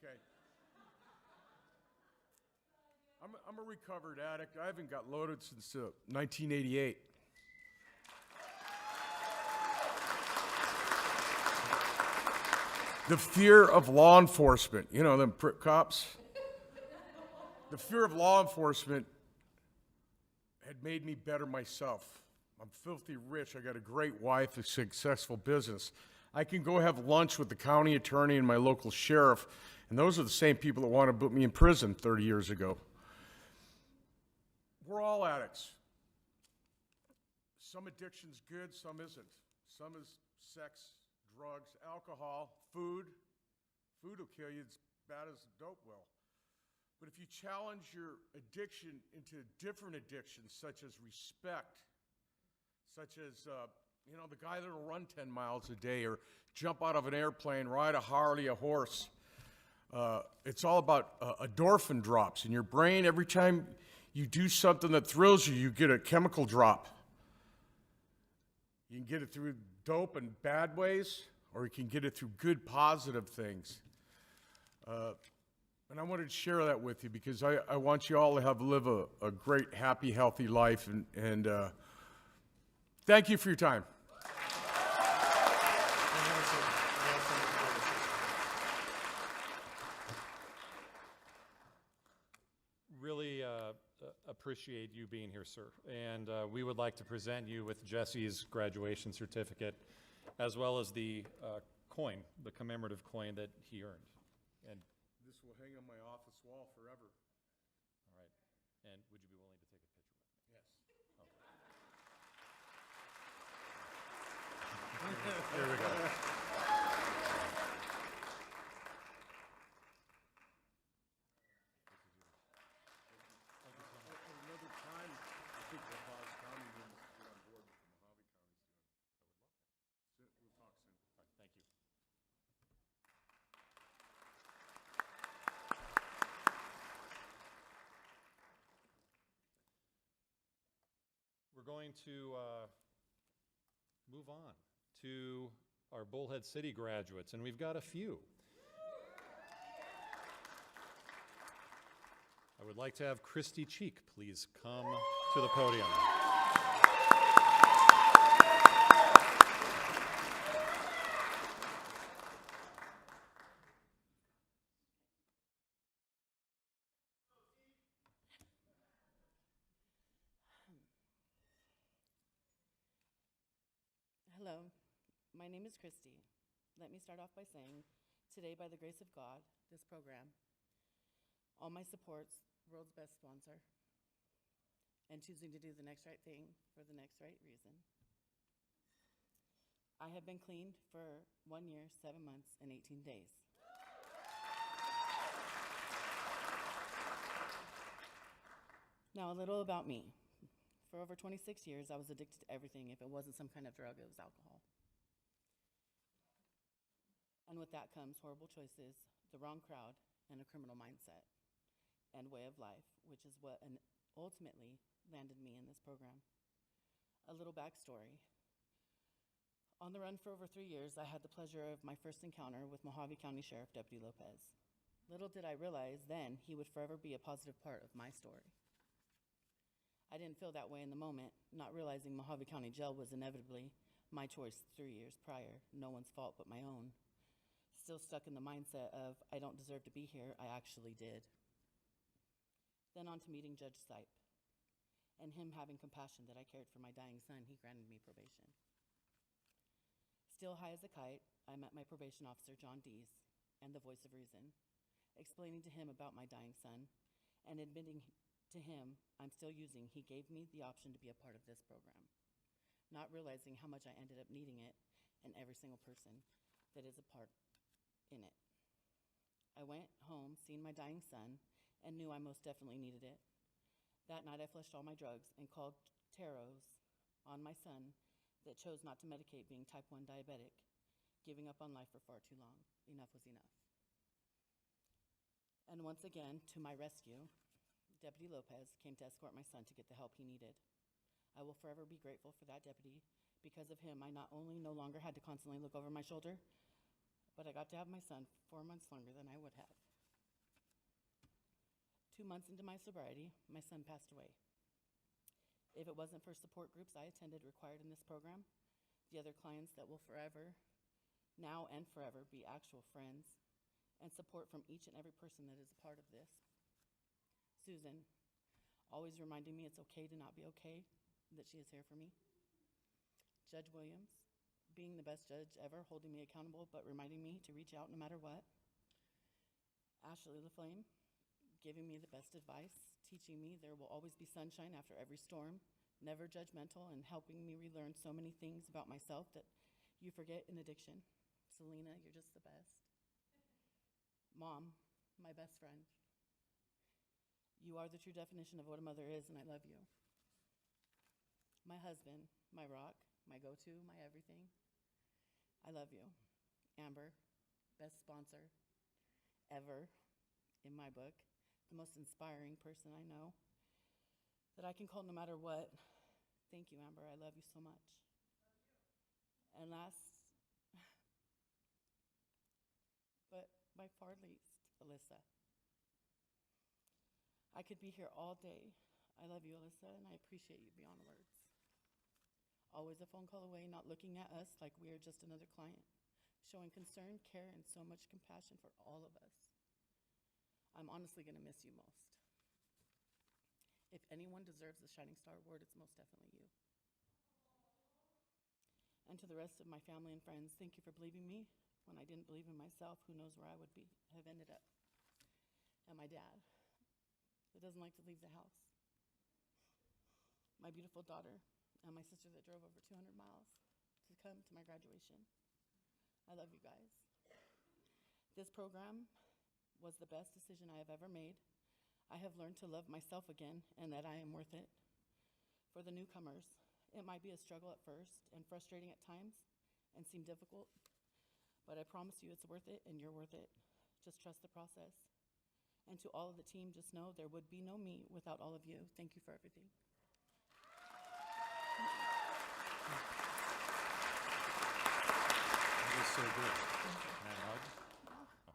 C: Okay. I'm a recovered addict. I haven't got loaded since 1988. The fear of law enforcement, you know, them prick cops. The fear of law enforcement had made me better myself. I'm filthy rich. I got a great wife, a successful business. I can go have lunch with the county attorney and my local sheriff, and those are the same people that want to put me in prison 30 years ago. We're all addicts. Some addiction's good, some isn't. Some is sex, drugs, alcohol, food. Food will kill you as bad as dope will. But if you challenge your addiction into different addictions, such as respect, such as, the guy that'll run 10 miles a day or jump out of an airplane, ride a Harley, a horse. It's all about endorphin drops in your brain. Every time you do something that thrills you, you get a chemical drop. You can get it through dope in bad ways, or you can get it through good, positive things. And I wanted to share that with you because I want you all to live a great, happy, healthy life. And thank you for your time.
B: Really appreciate you being here, sir. And we would like to present you with Jesse's graduation certificate, as well as the coin, the commemorative coin that he earned. And
C: This will hang on my office wall forever.
B: all right. And would you be willing to take a picture with me?
C: Yes.
B: Here we go.
C: Another time, I think the Boston County will get on board with the Mojave County's doing. We'll talk soon.
B: All right, thank you. We're going to move on to our Bullhead City graduates, and we've got a few. I would like to have Christy Cheek please come to the podium.
D: Hello, my name is Christy. Let me start off by saying, today, by the grace of God, this program, all my supports, world's best sponsor, and choosing to do the next right thing for the next right reason. I have been clean for 1 year, 7 months, and 18 days. Now, a little about me. For over 26 years, I was addicted to everything. If it wasn't some kind of drug, it was alcohol. And with that comes horrible choices, the wrong crowd, and a criminal mindset and way of life, which is what ultimately landed me in this program. A little backstory. On the run for over 3 years, I had the pleasure of my first encounter with Mojave County Sheriff Deputy Lopez. Little did I realize then he would forever be a positive part of my story. I didn't feel that way in the moment, not realizing Mojave County Jail was inevitably my choice 3 years prior, no one's fault but my own. Still stuck in the mindset of, I don't deserve to be here, I actually did. Then on to meeting Judge Sipe, and him having compassion that I cared for my dying son, he granted me probation. Still high as a kite, I met my probation officer, John Dees, and the voice of reason, explaining to him about my dying son, and admitting to him I'm still using, he gave me the option to be a part of this program, not realizing how much I ended up needing it and every single person that is a part in it. I went home, seeing my dying son, and knew I most definitely needed it. That night I flushed all my drugs and called taros on my son that chose not to medicate being type 1 diabetic, giving up on life for far too long. Enough was enough. And once again, to my rescue, Deputy Lopez came to escort my son to get the help he needed. I will forever be grateful for that deputy. Because of him, I not only no longer had to constantly look over my shoulder, but I got to have my son 4 months longer than I would have. 2 months into my sobriety, my son passed away. If it wasn't for support groups I attended required in this program, the other clients that will forever, now and forever, be actual friends, and support from each and every person that is a part of this. Susan, always reminding me it's okay to not be okay, that she is here for me. Judge Williams, being the best judge ever, holding me accountable, but reminding me to reach out no matter what. Ashley LaFlame, giving me the best advice, teaching me there will always be sunshine after every storm, never judgmental, and helping me relearn so many things about myself that you forget in addiction. Selena, you're just the best. Mom, my best friend. You are the true definition of what a mother is, and I love you. My husband, my rock, my go-to, my everything. I love you. Amber, best sponsor ever in my book, the most inspiring person I know that I can call no matter what. Thank you, Amber. I love you so much. And last, but by far least, Alyssa. I could be here all day. I love you, Alyssa, and I appreciate you beyond words. Always a phone call away, not looking at us like we are just another client, showing concern, care, and so much compassion for all of us. I'm honestly going to miss you most. If anyone deserves the Shining Star Award, it's most definitely you. And to the rest of my family and friends, thank you for believing me when I didn't believe in myself. Who knows where I would have ended up. And my dad, that doesn't like to leave the house. My beautiful daughter, and my sister that drove over 200 miles to come to my graduation. I love you guys. This program was the best decision I have ever made. I have learned to love myself again and that I am worth it. For the newcomers, it might be a struggle at first and frustrating at times and seem difficult, but I promise you it's worth it and you're worth it. Just trust the process. And to all of the team, just know there would be no me without all of you. Thank you for everything.
B: That was so good. Can I hug? Okay.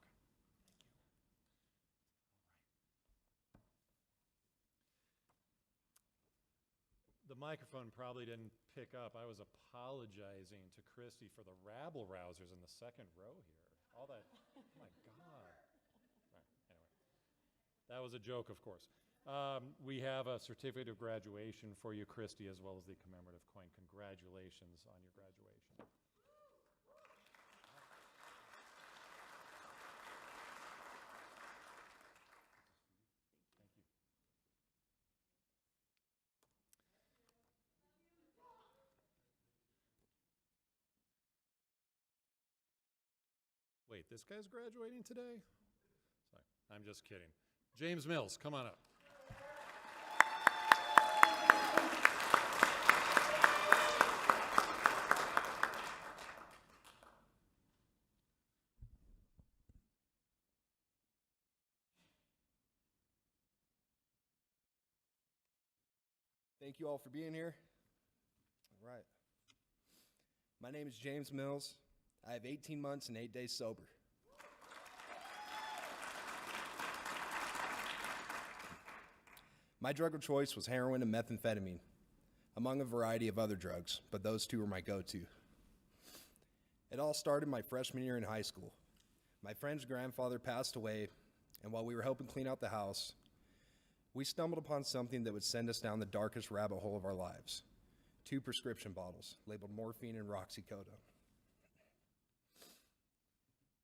B: The microphone probably didn't pick up. I was apologizing to Christy for the rabble rousers in the second row here. All that, oh my God. All right, anyway. That was a joke, of course. We have a certificate of graduation for you, Christy, as well as the commemorative coin. Congratulations on your graduation. Thank you. Wait, this guy's graduating today? Sorry, I'm just kidding. James Mills, come on up.
E: Thank you all for being here. All right. My name is James Mills. I have 18 months and 8 days sober. My drug of choice was heroin and methamphetamine, among a variety of other drugs, but those two were my go-to. It all started my freshman year in high school. My friend's grandfather passed away, and while we were helping clean out the house, we stumbled upon something that would send us down the darkest rabbit hole of our lives. 2 prescription bottles labeled morphine and roxycodone.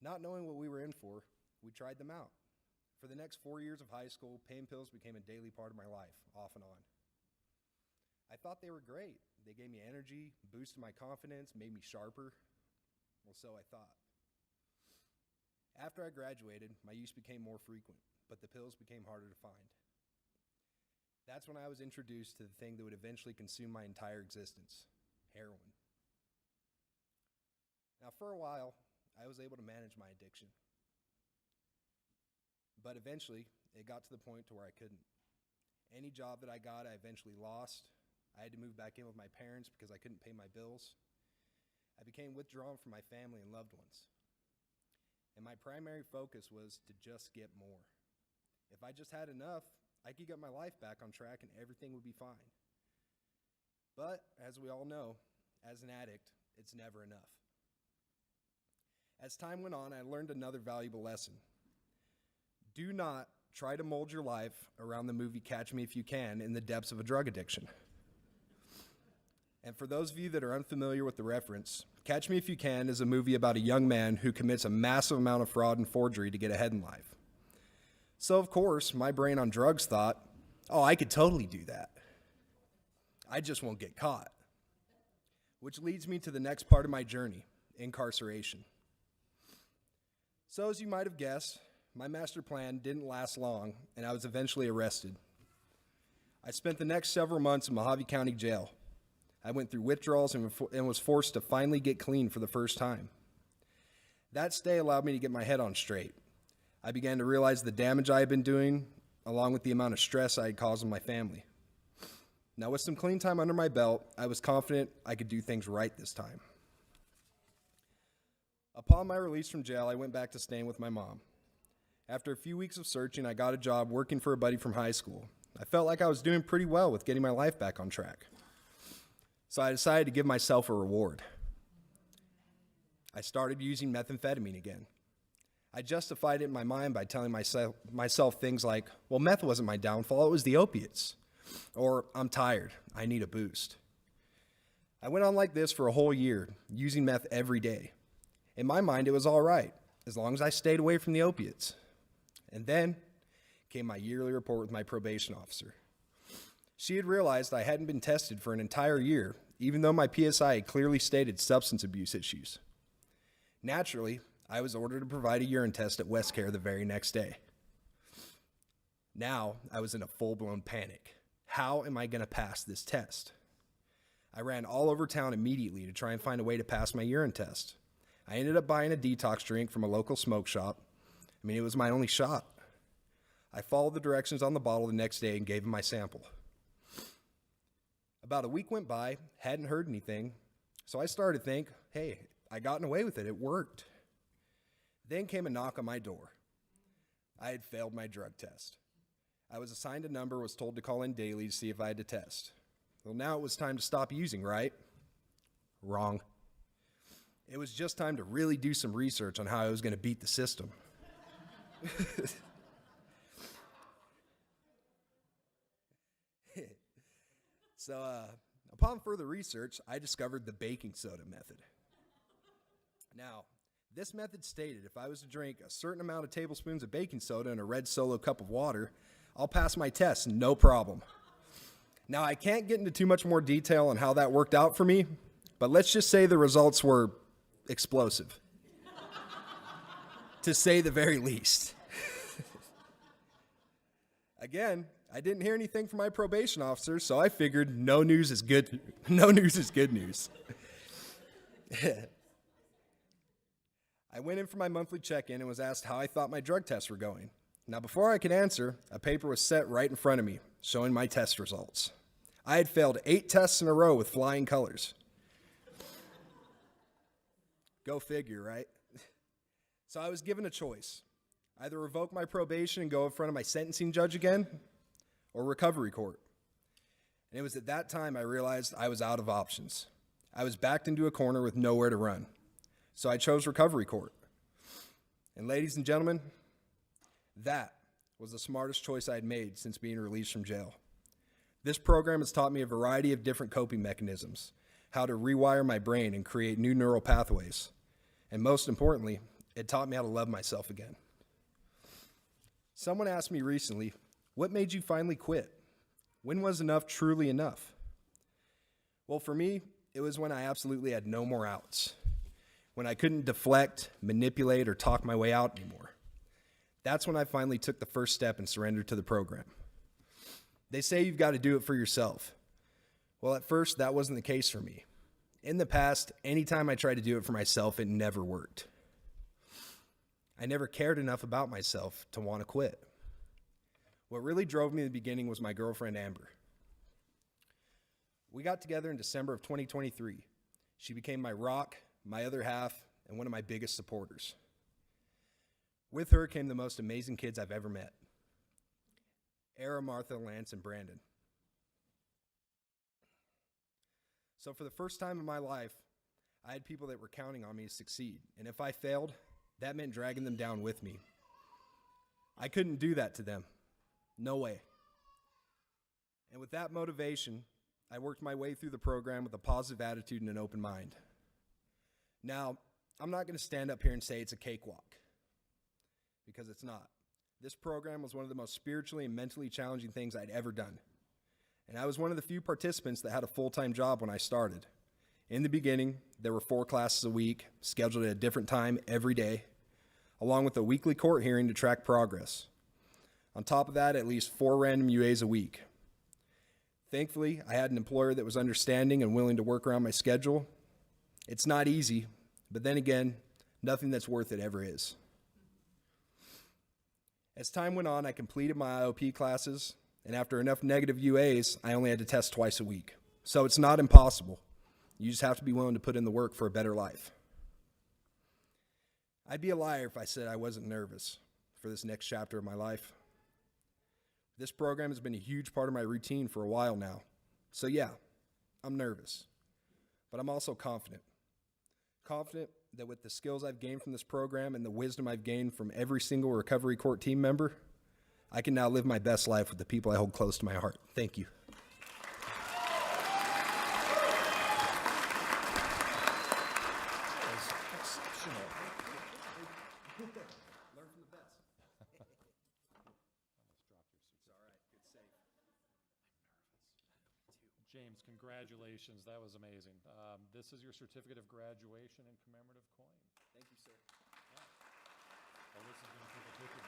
E: Not knowing what we were in for, we tried them out. For the next 4 years of high school, pain pills became a daily part of my life, off and on. I thought they were great. They gave me energy, boosted my confidence, made me sharper. Well, so I thought. After I graduated, my use became more frequent, but the pills became harder to find. That's when I was introduced to the thing that would eventually consume my entire existence, heroin. Now, for a while, I was able to manage my addiction. But eventually, it got to the point to where I couldn't. Any job that I got, I eventually lost. I had to move back in with my parents because I couldn't pay my bills. I became withdrawn from my family and loved ones. And my primary focus was to just get more. If I just had enough, I could get my life back on track and everything would be fine. But, as we all know, as an addict, it's never enough. As time went on, I learned another valuable lesson. Do not try to mold your life around the movie Catch Me If You Can in the depths of a drug addiction. And for those of you that are unfamiliar with the reference, Catch Me If You Can is a movie about a young man who commits a massive amount of fraud and forgery to get ahead in life. So, of course, my brain on drugs thought, oh, I could totally do that. I just won't get caught. Which leads me to the next part of my journey, incarceration. So, as you might have guessed, my master plan didn't last long, and I was eventually arrested. I spent the next several months in Mojave County Jail. I went through withdrawals and was forced to finally get clean for the first time. That stay allowed me to get my head on straight. I began to realize the damage I had been doing, along with the amount of stress I had caused in my family. Now, with some clean time under my belt, I was confident I could do things right this time. Upon my release from jail, I went back to staying with my mom. After a few weeks of searching, I got a job working for a buddy from high school. I felt like I was doing pretty well with getting my life back on track. So I decided to give myself a reward. I started using methamphetamine again. I justified it in my mind by telling myself things like, well, meth wasn't my downfall, it was the opiates. Or, I'm tired, I need a boost. I went on like this for a whole year, using meth every day. In my mind, it was all right, as long as I stayed away from the opiates. And then came my yearly report with my probation officer. She had realized I hadn't been tested for an entire year, even though my PSI had clearly stated substance abuse issues. Naturally, I was ordered to provide a urine test at WestCare the very next day. Now, I was in a full-blown panic. How am I going to pass this test? I ran all over town immediately to try and find a way to pass my urine test. I ended up buying a detox drink from a local smoke shop. It was my only shot. I followed the directions on the bottle the next day and gave him my sample. About a week went by, hadn't heard anything, so I started to think, hey, I gotten away with it, it worked. Then came a knock on my door. I had failed my drug test. I was assigned a number, was told to call in daily to see if I had to test. Well, now it was time to stop using, right? Wrong. It was just time to really do some research on how I was going to beat the system. So, upon further research, I discovered the baking soda method. Now, this method stated if I was to drink a certain amount of tablespoons of baking soda in a red Solo cup of water, I'll pass my test, no problem. Now, I can't get into too much more detail on how that worked out for me, but let's just say the results were explosive, to say the very least. Again, I didn't hear anything from my probation officer, so I figured no news is good. No news is good news. I went in for my monthly check-in and was asked how I thought my drug tests were going. Now, before I could answer, a paper was set right in front of me, showing my test results. I had failed 8 tests in a row with flying colors. Go figure, right? So I was given a choice. Either revoke my probation and go in front of my sentencing judge again, or recovery court. And it was at that time I realized I was out of options. I was backed into a corner with nowhere to run. So I chose recovery court. And ladies and gentlemen, that was the smartest choice I had made since being released from jail. This program has taught me a variety of different coping mechanisms, how to rewire my brain and create new neural pathways. And most importantly, it taught me how to love myself again. Someone asked me recently, what made you finally quit? When was enough truly enough? Well, for me, it was when I absolutely had no more outs. When I couldn't deflect, manipulate, or talk my way out anymore. That's when I finally took the first step and surrendered to the program. They say you've got to do it for yourself. Well, at first, that wasn't the case for me. In the past, anytime I tried to do it for myself, it never worked. I never cared enough about myself to want to quit. What really drove me in the beginning was my girlfriend, Amber. We got together in December of 2023. She became my rock, my other half, and one of my biggest supporters. With her came the most amazing kids I've ever met. Era, Martha, Lance, and Brandon. So for the first time in my life, I had people that were counting on me to succeed. And if I failed, that meant dragging them down with me. I couldn't do that to them. No way. And with that motivation, I worked my way through the program with a positive attitude and an open mind. Now, I'm not going to stand up here and say it's a cakewalk, because it's not. This program was one of the most spiritually and mentally challenging things I'd ever done. And I was one of the few participants that had a full-time job when I started. In the beginning, there were 4 classes a week, scheduled at a different time every day, along with a weekly court hearing to track progress. On top of that, at least 4 random UAs a week. Thankfully, I had an employer that was understanding and willing to work around my schedule. It's not easy, but then again, nothing that's worth it ever is. As time went on, I completed my IOP classes, and after enough negative UAs, I only had to test twice a week. So it's not impossible. You just have to be willing to put in the work for a better life. I'd be a liar if I said I wasn't nervous for this next chapter of my life. This program has been a huge part of my routine for a while now. So yeah, I'm nervous, but I'm also confident. Confident that with the skills I've gained from this program and the wisdom I've gained from every single recovery court team member, I can now live my best life with the people I hold close to my heart. Thank you.
B: James, congratulations. That was amazing. This is your certificate of graduation and commemorative coin.
E: Thank you, sir.
B: Alyssa's going to take a picture.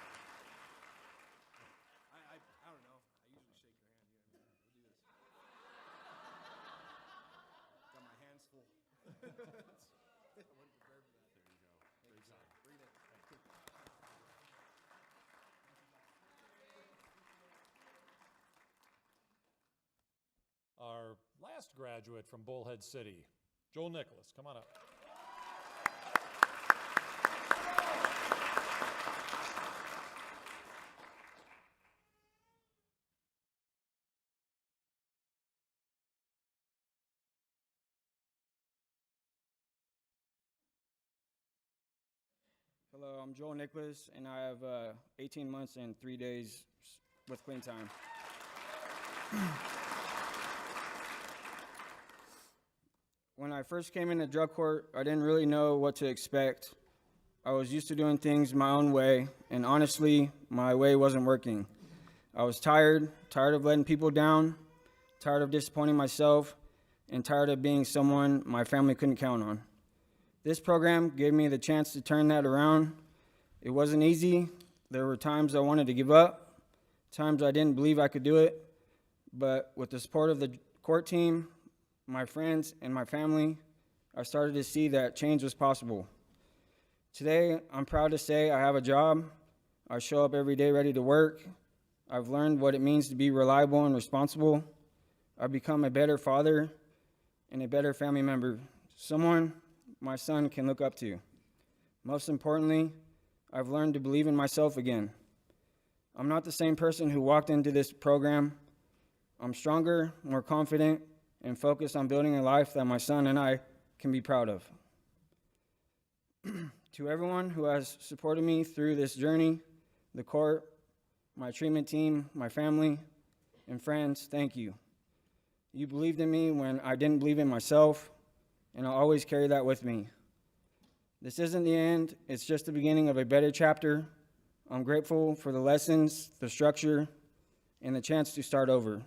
E: I don't know. I usually shake your hand. Yeah, we'll do this. Got my hands full. I wasn't prepared for that.
B: There you go.
E: Thank you, sir. Bring it.
B: Our last graduate from Bullhead City, Joel Nicholas. Come on up.
F: Hello, I'm Joel Nicholas, and I have 18 months and 3 days with clean time. When I first came into drug court, I didn't really know what to expect. I was used to doing things my own way, and honestly, my way wasn't working. I was tired of letting people down, tired of disappointing myself, and tired of being someone my family couldn't count on. This program gave me the chance to turn that around. It wasn't easy. There were times I wanted to give up, times I didn't believe I could do it, but with the support of the court team, my friends, and my family, I started to see that change was possible. Today, I'm proud to say I have a job. I show up every day ready to work. I've learned what it means to be reliable and responsible. I've become a better father and a better family member, someone my son can look up to. Most importantly, I've learned to believe in myself again. I'm not the same person who walked into this program. I'm stronger, more confident, and focused on building a life that my son and I can be proud of. To everyone who has supported me through this journey, the court, my treatment team, my family, and friends, thank you. You believed in me when I didn't believe in myself, and I'll always carry that with me. This isn't the end, it's just the beginning of a better chapter. I'm grateful for the lessons, the structure, and the chance to start over.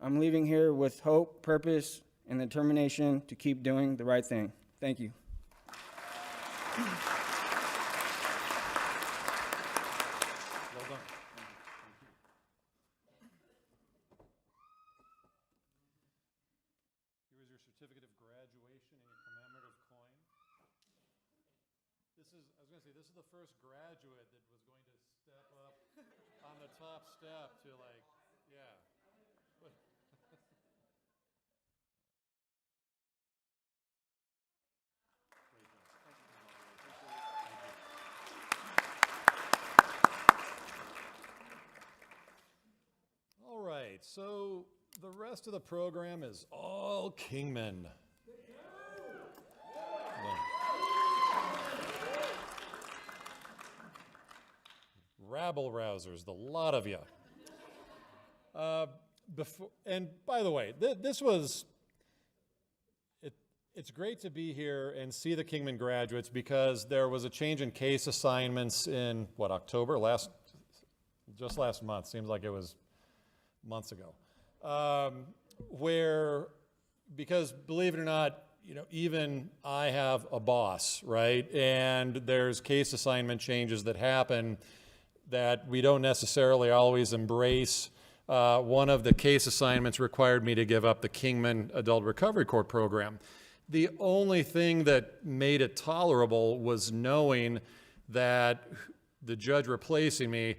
F: I'm leaving here with hope, purpose, and determination to keep doing the right thing. Thank you.
B: Well done. Here is your certificate of graduation and your commemorative coin. This is the first graduate that was going to step up on the top step to yeah. All right, so the rest of the program is all Kingman. Rabble rousers, the lot of you. And by the way, it's great to be here and see the Kingman graduates because there was a change in case assignments in, October? Just last month, seems like it was months ago, because believe it or not, even I have a boss, right? And there's case assignment changes that happen that we don't necessarily always embrace. One of the case assignments required me to give up the Kingman Adult Recovery Court program. The only thing that made it tolerable was knowing that the judge replacing me,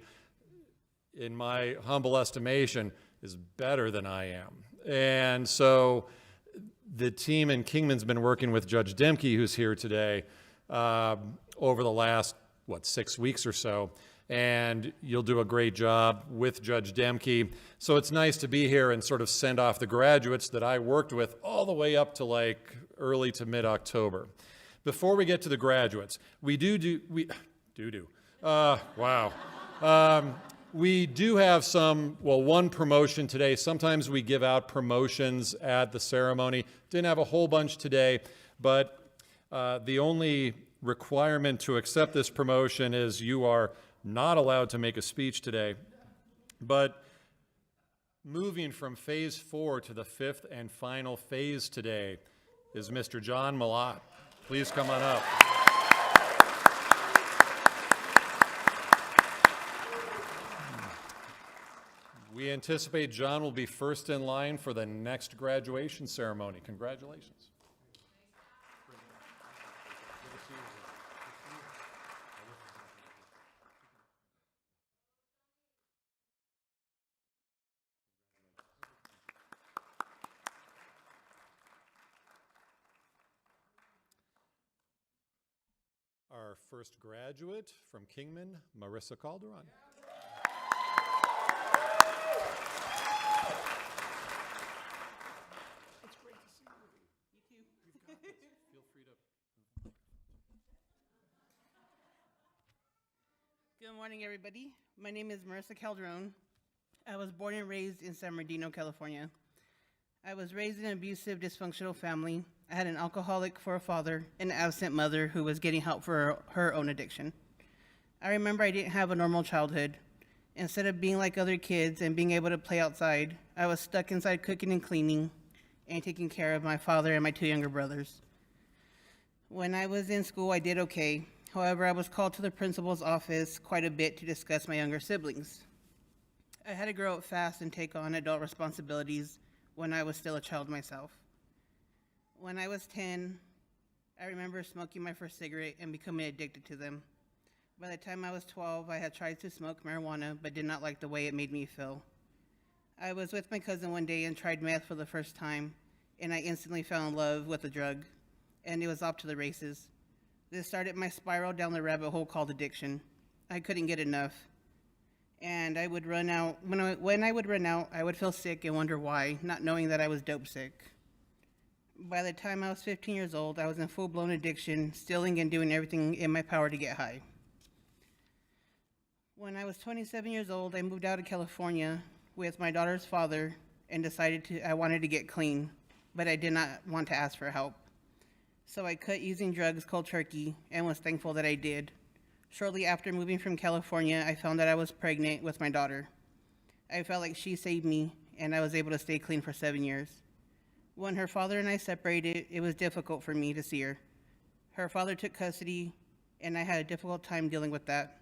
B: in my humble estimation, is better than I am. And so the team in Kingman's been working with Judge Demke, who's here today, over the last, 6 weeks or so. And you'll do a great job with Judge Demke. So it's nice to be here and sort of send off the graduates that I worked with all the way up to early to mid-October. Before we get to the graduates, we do have one promotion today. Sometimes we give out promotions at the ceremony. Didn't have a whole bunch today, but the only requirement to accept this promotion is you are not allowed to make a speech today. But moving from phase 4 to the 5th and final phase today is Mr. John Malott. Please come on up. We anticipate John will be first in line for the next graduation ceremony. Congratulations. Our first graduate from Kingman, Marissa Calderon. It's great to see you. You too. We've got this. Feel free to.
G: Good morning, everybody. My name is Marissa Calderon. I was born and raised in San Bernardino, California. I was raised in an abusive, dysfunctional family. I had an alcoholic for a father and an absent mother who was getting help for her own addiction. I remember I didn't have a normal childhood. Instead of being like other kids and being able to play outside, I was stuck inside cooking and cleaning and taking care of my father and my 2 younger brothers. When I was in school, I did okay. However, I was called to the principal's office quite a bit to discuss my younger siblings. I had to grow up fast and take on adult responsibilities when I was still a child myself. When I was 10, I remember smoking my first cigarette and becoming addicted to them. By the time I was 12, I had tried to smoke marijuana but did not like the way it made me feel. I was with my cousin one day and tried meth for the first time, and I instantly fell in love with the drug. and it was off to the races. This started my spiral down the rabbit hole called addiction. I couldn't get enough. And I would run out, when I would run out, I would feel sick and wonder why, not knowing that I was dope sick. By the time I was 15 years old, I was in full-blown addiction, stealing and doing everything in my power to get high. When I was 27 years old, I moved out of California with my daughter's father and decided I wanted to get clean, but I did not want to ask for help. So I quit using drugs cold turkey and was thankful that I did. Shortly after moving from California, I found that I was pregnant with my daughter. I felt like she saved me, and I was able to stay clean for 7 years. When her father and I separated, it was difficult for me to see her. Her father took custody, and I had a difficult time dealing with that.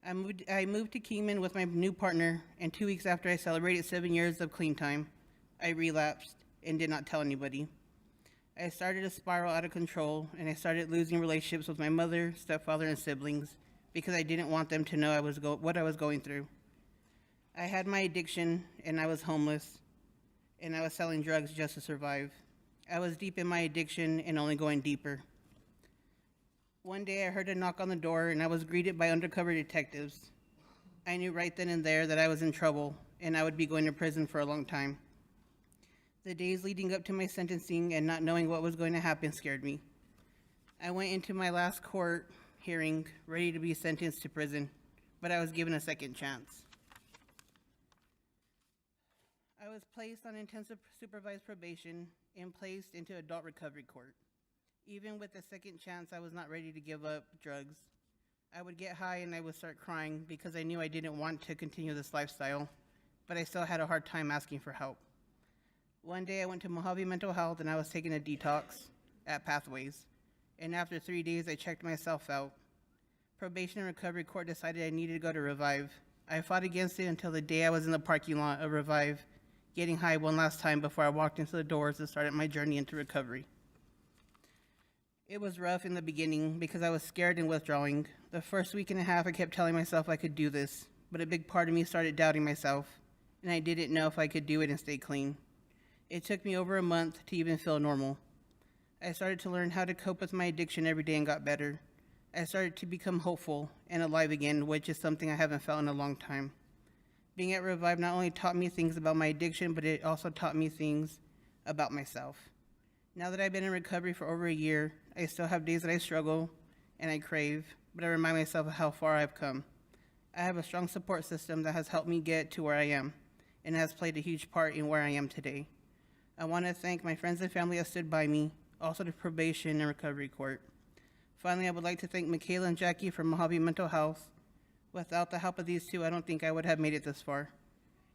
G: I moved to Kingman with my new partner, and 2 weeks after I celebrated 7 years of clean time, I relapsed and did not tell anybody. I started to spiral out of control, and I started losing relationships with my mother, stepfather, and siblings because I didn't want them to know what I was going through. I had my addiction, and I was homeless, and I was selling drugs just to survive. I was deep in my addiction and only going deeper. One day I heard a knock on the door, and I was greeted by undercover detectives. I knew right then and there that I was in trouble, and I would be going to prison for a long time. The days leading up to my sentencing and not knowing what was going to happen scared me. I went into my last court hearing ready to be sentenced to prison, but I was given a second chance. I was placed on intensive supervised probation and placed into adult recovery court. Even with the second chance, I was not ready to give up drugs. I would get high and I would start crying because I knew I didn't want to continue this lifestyle, but I still had a hard time asking for help. One day I went to Mojave Mental Health and I was taking a detox at Pathways. And after 3 days, I checked myself out. Probation and Recovery Court decided I needed to go to Revive. I fought against it until the day I was in the parking lot of Revive, getting high one last time before I walked into the doors and started my journey into recovery. It was rough in the beginning because I was scared and withdrawing. The first week and a half, I kept telling myself I could do this, but a big part of me started doubting myself, and I didn't know if I could do it and stay clean. It took me over a month to even feel normal. I started to learn how to cope with my addiction every day and got better. I started to become hopeful and alive again, which is something I haven't felt in a long time. Being at Revive not only taught me things about my addiction, but it also taught me things about myself. Now that I've been in recovery for over a year, I still have days that I struggle and I crave, but I remind myself of how far I've come. I have a strong support system that has helped me get to where I am and has played a huge part in where I am today. I want to thank my friends and family that stood by me, also the Probation and Recovery Court. Finally, I would like to thank Michaela and Jackie from Mojave Mental Health. Without the help of these two, I don't think I would have made it this far.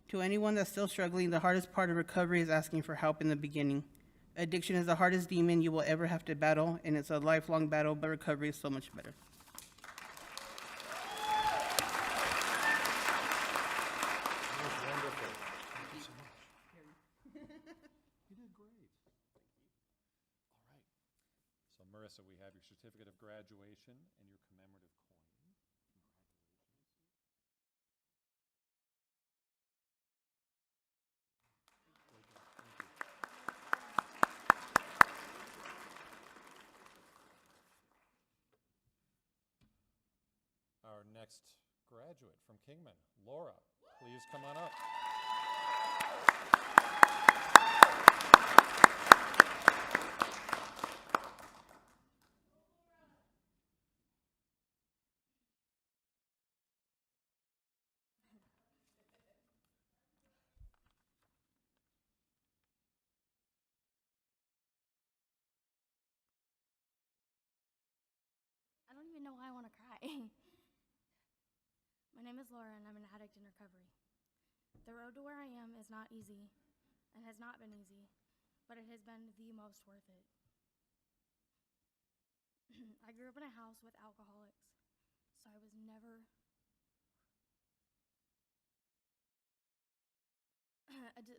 G: To anyone that's still struggling, the hardest part of recovery is asking for help in the beginning. Addiction is the hardest demon you will ever have to battle, and it's a lifelong battle, but recovery is so much better.
B: So Marissa, we have your certificate of graduation and your commemorative coin. Our next graduate from Kingman, Laura, please come on up.
H: I don't even know why I want to cry. My name is Laura, and I'm an addict in recovery. The road to where I am is not easy, and has not been easy, but it has been the most worth it. I grew up in a house with alcoholics, so I was never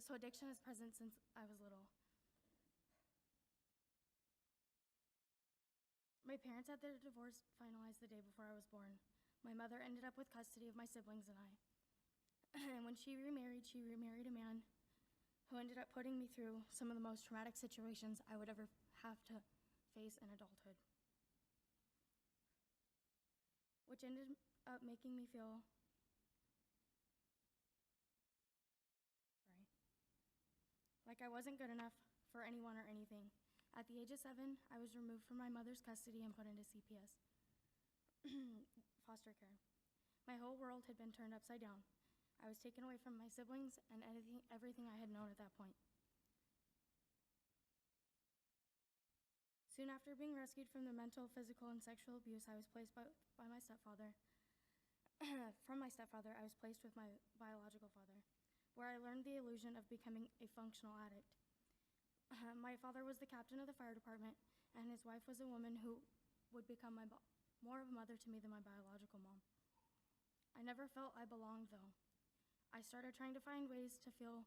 H: so addiction is present since I was little. My parents had their divorce finalized the day before I was born. My mother ended up with custody of my siblings and I. And when she remarried a man who ended up putting me through some of the most traumatic situations I would ever have to face in adulthood, which ended up making me feel like I wasn't good enough for anyone or anything. At the age of 7, I was removed from my mother's custody and put into CPS, foster care. My whole world had been turned upside down. I was taken away from my siblings and everything I had known at that point. Soon after being rescued from the mental, physical, and sexual abuse I was placed by my stepfather, from my stepfather, I was placed with my biological father, where I learned the illusion of becoming a functional addict. My father was the captain of the fire department, and his wife was a woman who would become more of a mother to me than my biological mom. I never felt I belonged, though. I started trying to find ways to feel,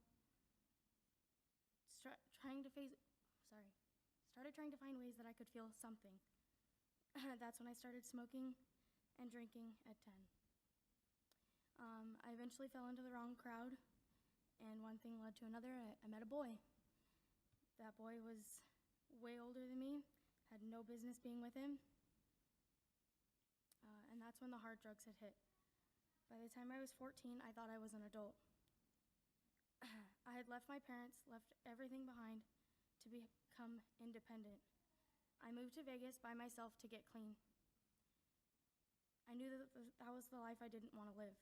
H: started trying to find ways that I could feel something. That's when I started smoking and drinking at 10. I eventually fell into the wrong crowd, and one thing led to another. I met a boy. That boy was way older than me, had no business being with him, and that's when the hard drugs had hit. By the time I was 14, I thought I was an adult. I had left my parents, left everything behind to become independent. I moved to Vegas by myself to get clean. I knew that that was the life I didn't want to live,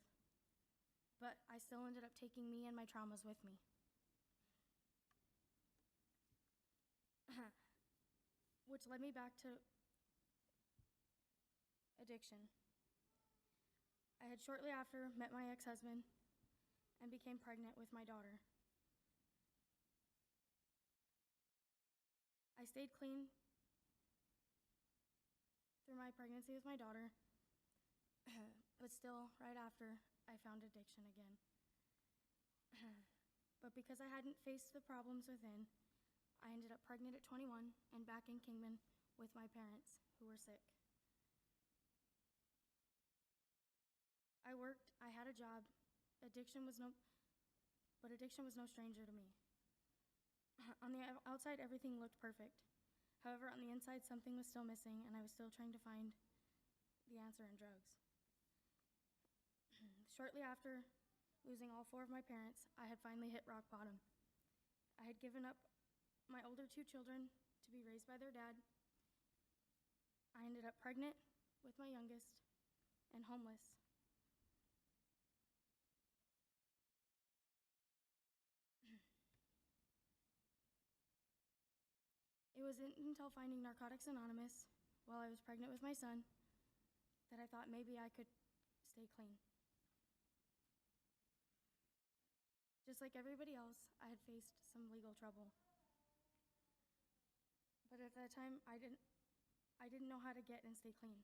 H: but I still ended up taking me and my traumas with me. Which led me back to addiction. I had shortly after met my ex-husband and became pregnant with my daughter. I stayed clean through my pregnancy with my daughter, but still, right after, I found addiction again. But because I hadn't faced the problems within, I ended up pregnant at 21 and back in Kingman with my parents, who were sick. I worked, I had a job. Addiction was no stranger to me. On the outside, everything looked perfect. However, on the inside, something was still missing, and I was still trying to find the answer in drugs. Shortly after losing all 4 of my parents, I had finally hit rock bottom. I had given up my older 2 children to be raised by their dad. I ended up pregnant with my youngest and homeless. It wasn't until finding Narcotics Anonymous while I was pregnant with my son that I thought maybe I could stay clean. Just like everybody else, I had faced some legal trouble. But at that time, I didn't know how to get and stay clean.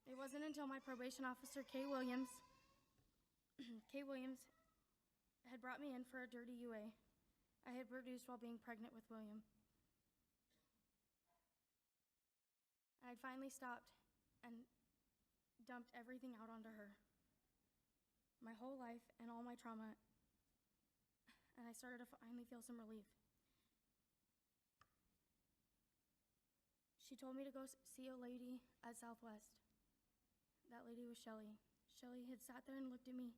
H: It wasn't until my probation officer, Kay Williams, had brought me in for a dirty UA I had produced while being pregnant with William. I'd finally stopped and dumped everything out onto her. My whole life and all my trauma, and I started to finally feel some relief. She told me to go see a lady at Southwest. That lady was Shelly. Shelly had sat there and looked at me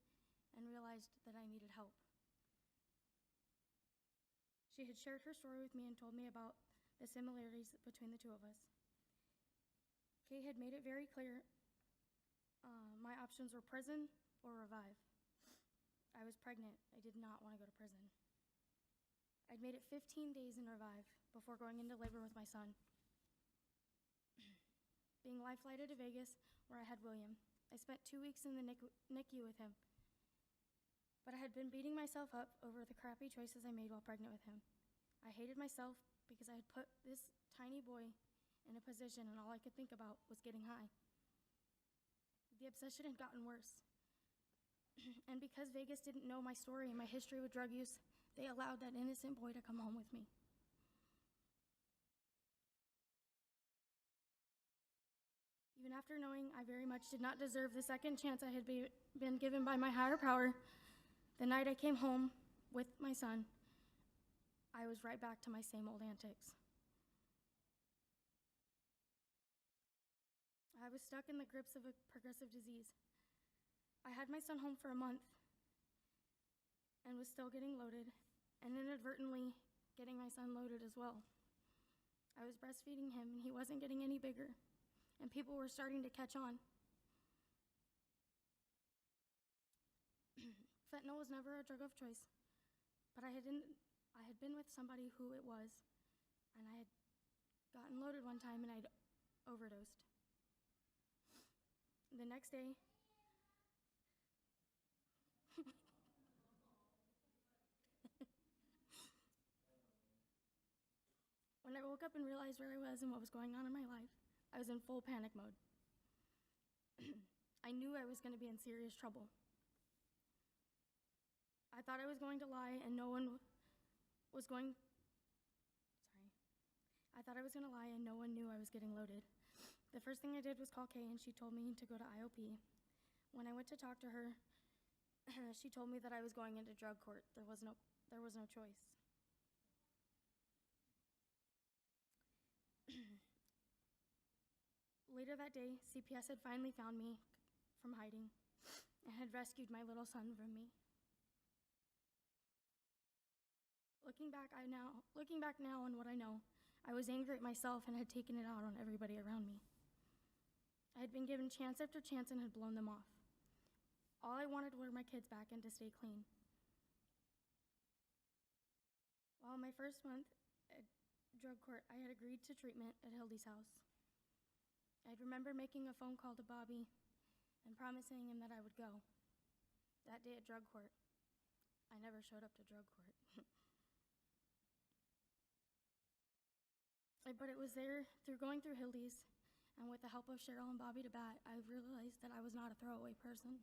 H: and realized that I needed help. She had shared her story with me and told me about the similarities between the 2 of us. Kay had made it very clear my options were prison or revive. I was pregnant. I did not want to go to prison. I'd made it 15 days in revive before going into labor with my son. Being life-flighted to Vegas, where I had William, I spent 2 weeks in the NICU with him. But I had been beating myself up over the crappy choices I made while pregnant with him. I hated myself because I had put this tiny boy in a position and all I could think about was getting high. The obsession had gotten worse. And because Vegas didn't know my story and my history with drug use, they allowed that innocent boy to come home with me. Even after knowing I very much did not deserve the second chance I had been given by my higher power, the night I came home with my son, I was right back to my same old antics. I was stuck in the grips of a progressive disease. I had my son home for a month and was still getting loaded, and inadvertently getting my son loaded as well. I was breastfeeding him, and he wasn't getting any bigger, and people were starting to catch on. Fentanyl was never a drug of choice, but I had been with somebody who it was, and I had gotten loaded one time and I'd overdosed. The next day, when I woke up and realized where I was and what was going on in my life, I was in full panic mode. I knew I was going to be in serious trouble. I thought I was going to lie and no one was going, I thought I was going to lie and no one knew I was getting loaded. The first thing I did was call Kay, and she told me to go to IOP. When I went to talk to her, she told me that I was going into drug court. There was no choice. Later that day, CPS had finally found me from hiding and had rescued my little son from me. Looking back now on what I know, I was angry at myself and had taken it out on everybody around me. I had been given chance after chance and had blown them off. All I wanted were my kids back and to stay clean. While my first month at drug court, I had agreed to treatment at Hildy's house. I remember making a phone call to Bobby and promising him that I would go. That day at drug court, I never showed up to drug court. But it was there, through going through Hildy's, and with the help of Cheryl and Bobby DeBat, I realized that I was not a throwaway person,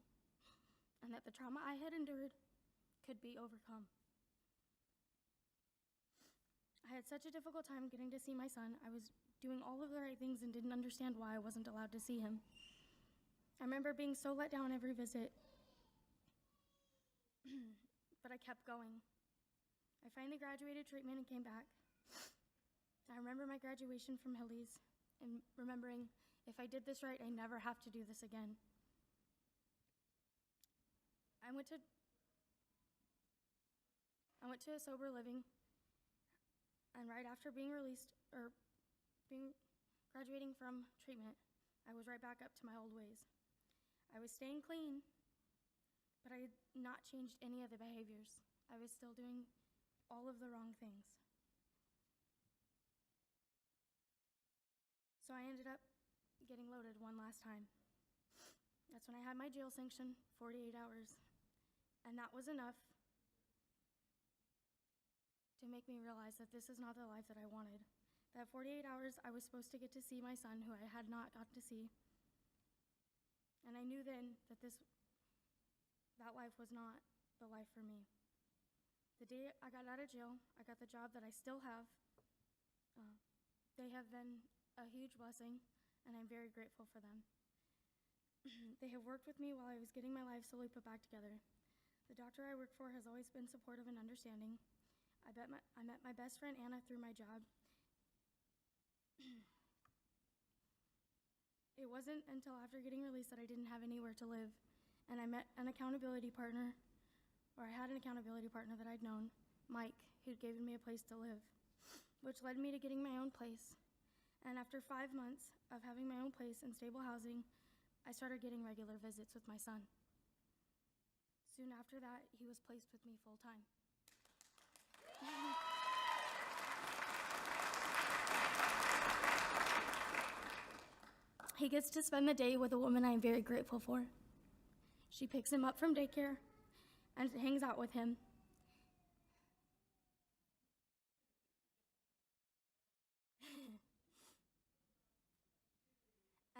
H: and that the trauma I had endured could be overcome. I had such a difficult time getting to see my son. I was doing all of the right things and didn't understand why I wasn't allowed to see him. I remember being so let down every visit, but I kept going. I finally graduated treatment and came back. I remember my graduation from Hildy's and remembering, if I did this right, I never have to do this again. I went to a sober living, and right after being graduating from treatment, I was right back up to my old ways. I was staying clean, but I had not changed any of the behaviors. I was still doing all of the wrong things. So I ended up getting loaded one last time. That's when I had my jail sanction, 48 hours. And that was enough to make me realize that this is not the life that I wanted. That 48 hours, I was supposed to get to see my son, who I had not gotten to see. And I knew then that that life was not the life for me. The day I got out of jail, I got the job that I still have. They have been a huge blessing, and I'm very grateful for them. They have worked with me while I was getting my life slowly put back together. The doctor I work for has always been supportive and understanding. I met my best friend Anna through my job. It wasn't until after getting released that I didn't have anywhere to live, and I met an accountability partner, or I had an accountability partner that I'd known, Mike, who'd given me a place to live, which led me to getting my own place. And after 5 months of having my own place in stable housing, I started getting regular visits with my son. Soon after that, he was placed with me full time. He gets to spend the day with a woman I'm very grateful for. She picks him up from daycare and hangs out with him.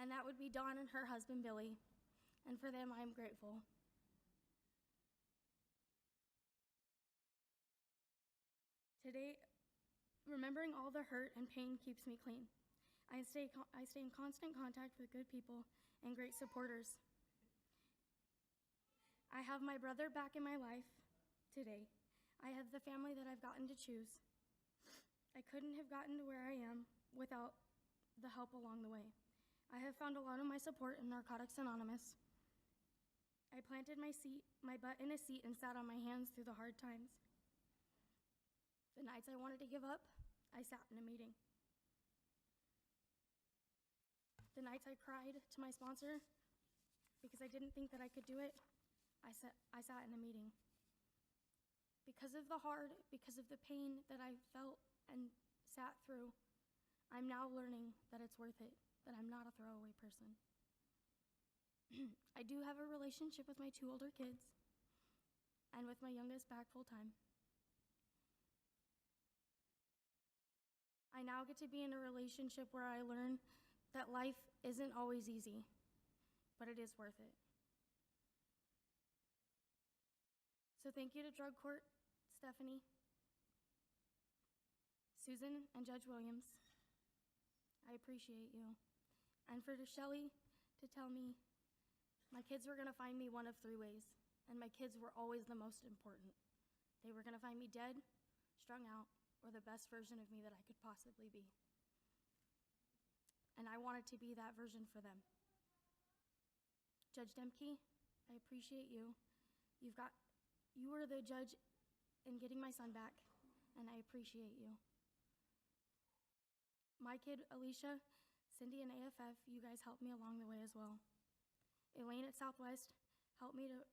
H: And that would be Dawn and her husband, Billy. And for them, I'm grateful. Today, remembering all the hurt and pain keeps me clean. I stay in constant contact with good people and great supporters. I have my brother back in my life today. I have the family that I've gotten to choose. I couldn't have gotten to where I am without the help along the way. I have found a lot of my support in Narcotics Anonymous. I planted my butt in a seat and sat on my hands through the hard times. The nights I wanted to give up, I sat in a meeting. The nights I cried to my sponsor because I didn't think that I could do it, I sat in a meeting. Because of the pain that I felt and sat through, I'm now learning that it's worth it, that I'm not a throwaway person. I do have a relationship with my 2 older kids and with my youngest back full-time. I now get to be in a relationship where I learn that life isn't always easy, but it is worth it. So thank you to Drug Court, Stephanie, Susan, and Judge Williams. I appreciate you. And for Shelley to tell me my kids were gonna find me one of 3 ways, and my kids were always the most important. They were gonna find me dead, strung out, or the best version of me that I could possibly be. And I wanted to be that version for them. Judge Demke, I appreciate you. You were the judge in getting my son back, and I appreciate you. My kid, Alicia, Cindy, and AFF, you guys helped me along the way as well. Elaine at Southwest helped me to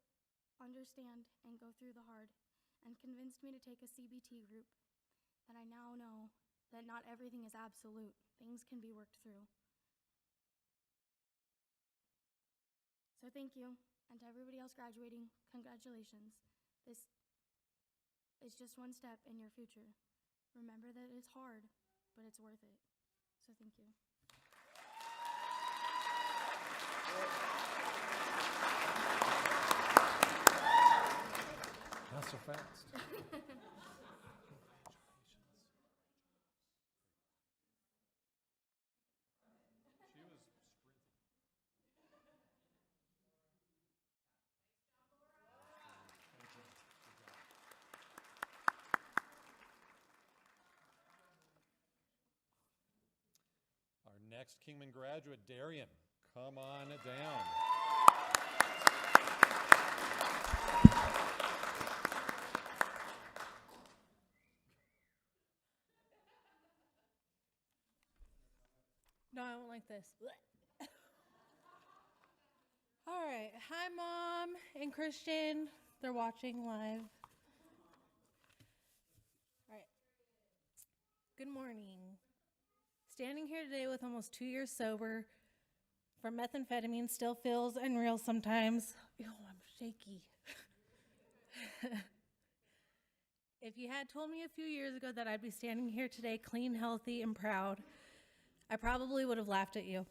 H: understand and go through the hard, and convinced me to take a CBT group. And I now know that not everything is absolute. Things can be worked through. So thank you, and to everybody else graduating, congratulations. This is just one step in your future. Remember that it's hard, but it's worth it. So thank you.
B: Not so fast. Our next Kingman graduate, Darian, come on down.
I: No, I won't like this. All right. Hi, Mom and Christian. They're watching live. All right. Good morning. Standing here today with almost 2 years sober from methamphetamine still feels unreal sometimes. Ew, I'm shaky. If you had told me a few years ago that I'd be standing here today clean, healthy, and proud, I probably would have laughed at you.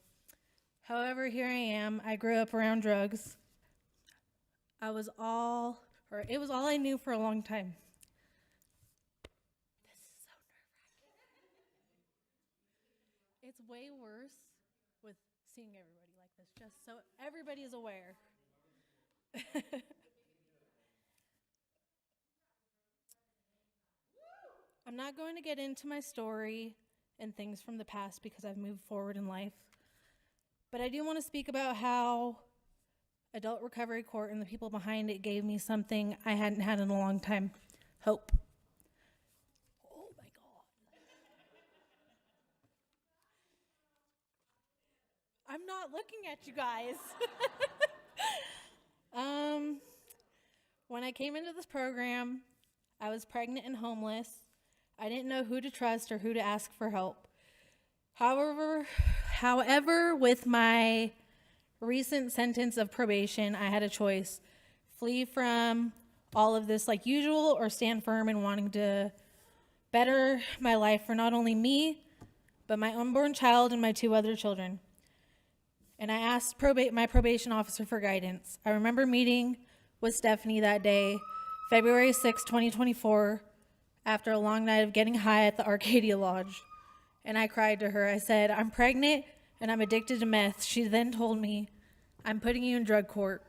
I: However, here I am. I grew up around drugs. It was all I knew for a long time. This is so nerve-wracking. It's way worse with seeing everybody like this, just so everybody is aware. I'm not going to get into my story and things from the past because I've moved forward in life. But I do want to speak about how Adult Recovery Court and the people behind it gave me something I hadn't had in a long time: hope. Oh my God. I'm not looking at you guys. When I came into this program, I was pregnant and homeless. I didn't know who to trust or who to ask for help. However, with my recent sentence of probation, I had a choice: flee from all of this like usual, or stand firm in wanting to better my life for not only me, but my unborn child and my 2 other children. And I asked my probation officer for guidance. I remember meeting with Stephanie that day, February 6, 2024, after a long night of getting high at the Arcadia Lodge. And I cried to her. I said, "I'm pregnant and I'm addicted to meth." She then told me, "I'm putting you in drug court."